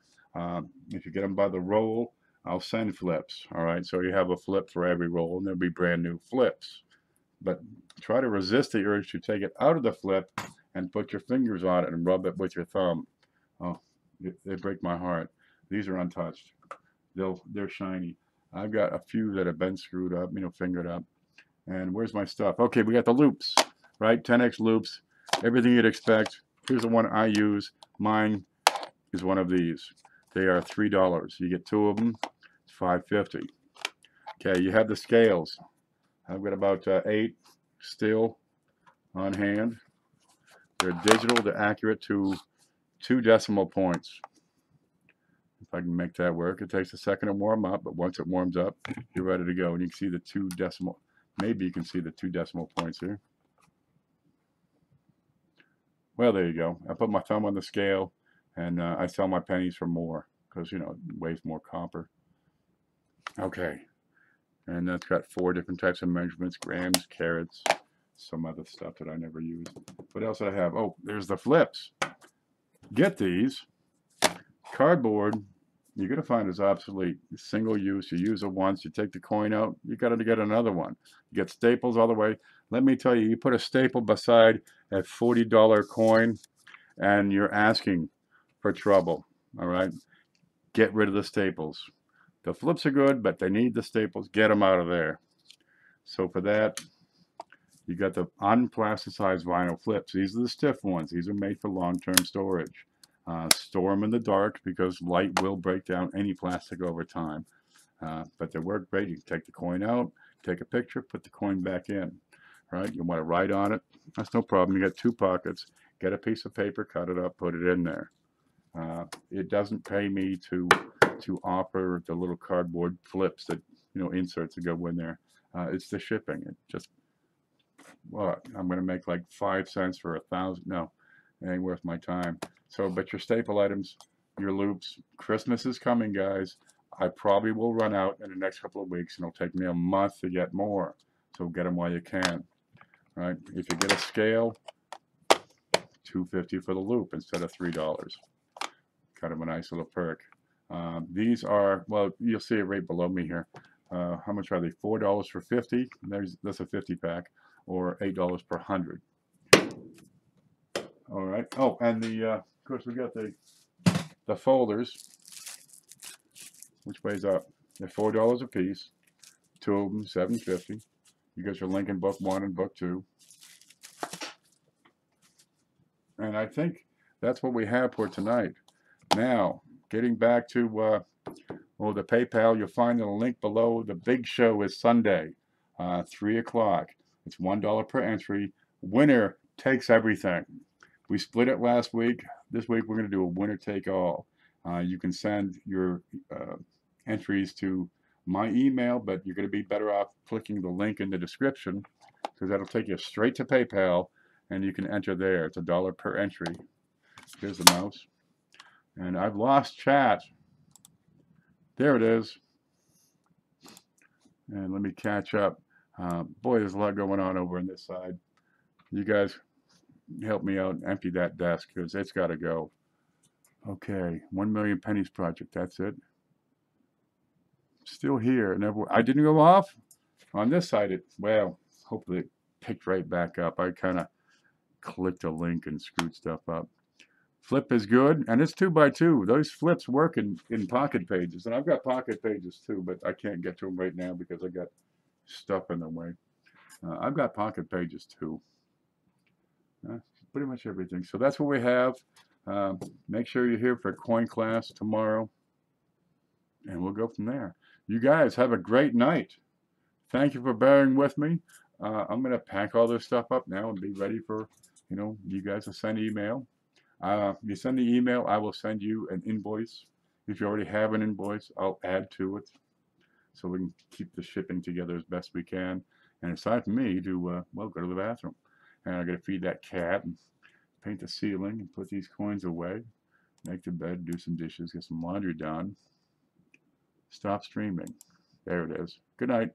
If you get them by the roll, I'll send flips. All right, so you have a flip for every roll, and there'll be brand new flips. But try to resist the urge to take it out of the flip and put your fingers on it and rub it with your thumb. Oh, they break my heart. These are untouched. They're shiny. I've got a few that have been screwed up, fingered up. And where's my stuff? Okay, we got the loops, right? 10x loops, everything you'd expect. Here's the one I use. Mine is one of these. They are $3. You get 2 of them, it's $5.50. Okay, you have the scales. I've got about 8 still on hand. They're digital, they're accurate to 2 decimal points. If I can make that work. It takes a second to warm up, but once it warms up, you're ready to go. And you can see the 2 decimal. Maybe you can see the 2 decimal points here. Well, there you go. I put my thumb on the scale, and I sell my pennies for more because, it weighs more copper. Okay. And that's got 4 different types of measurements, grams, carats, some other stuff that I never use. What else did I have? Oh, there's the flips. Get these. Cardboard, you're going to find is obsolete. Single use. You use it once, you take the coin out, you got to get another one. You get staples all the way. Let me tell you, you put a staple beside a $40 coin, and you're asking for trouble. All right? Get rid of the staples. The flips are good, but they need the staples. Get them out of there. So for that, you got the unplasticized vinyl flips. These are the stiff ones. These are made for long-term storage. Store them in the dark because light will break down any plastic over time. But they work great. You can take the coin out, take a picture, put the coin back in. Right? You want to write on it. That's no problem. You got 2 pockets. Get a piece of paper, cut it up, put it in there. It doesn't pay me to offer the little cardboard flips that inserts that go in there. It's the shipping. It just I'm going to make like 5 cents for 1,000. No, it ain't worth my time. So, but your staple items, your loops, Christmas is coming, guys. I probably will run out in the next couple of weeks, and it'll take me a month to get more. So get them while you can. Right? If you get a scale, $2.50 for the loop instead of $3. Kind of a nice little perk. These are, well, you'll see it right below me here. How much are they? $4 for 50. That's a 50 pack, or $8 per 100. All right. Oh, and of course we got the folders, which weighs up. They're $4 a piece. Two of them, $7.50. You got your Lincoln Book 1 and Book 2. And I think that's what we have for tonight. Now, getting back to the PayPal, you'll find the link below. The big show is Sunday, 3 o'clock. It's $1 per entry. Winner takes everything. We split it last week. This week we're going to do a winner take all. You can send your entries to my email, but you're going to be better off clicking the link in the description, because that'll take you straight to PayPal, and you can enter there. It's $1 per entry. Here's the mouse. And I've lost chat. There it is. And let me catch up. Boy, there's a lot going on over on this side. You guys help me out and empty that desk, because it's got to go. Okay, 1 Million Pennies Project. That's it. Still here. I didn't go off. On this side, well, hopefully it picked right back up. I kind of clicked a link and screwed stuff up. Flip is good, and it's 2x2. Those flips work in Pocket Pages, and I've got Pocket Pages too, but I can't get to them right now because I got stuff in the way. I've got Pocket Pages too. Pretty much everything. So that's what we have. Make sure you're here for coin class tomorrow, and we'll go from there. You guys have a great night. Thank you for bearing with me. I'm going to pack all this stuff up now and be ready for, you guys to send email. You send the email, I will send you an invoice. If you already have an invoice, I'll add to it, so we can keep the shipping together as best we can. And it's time for me to, go to the bathroom. And I got to feed that cat and paint the ceiling and put these coins away, make the bed, do some dishes, get some laundry done. Stop streaming. There it is. Good night.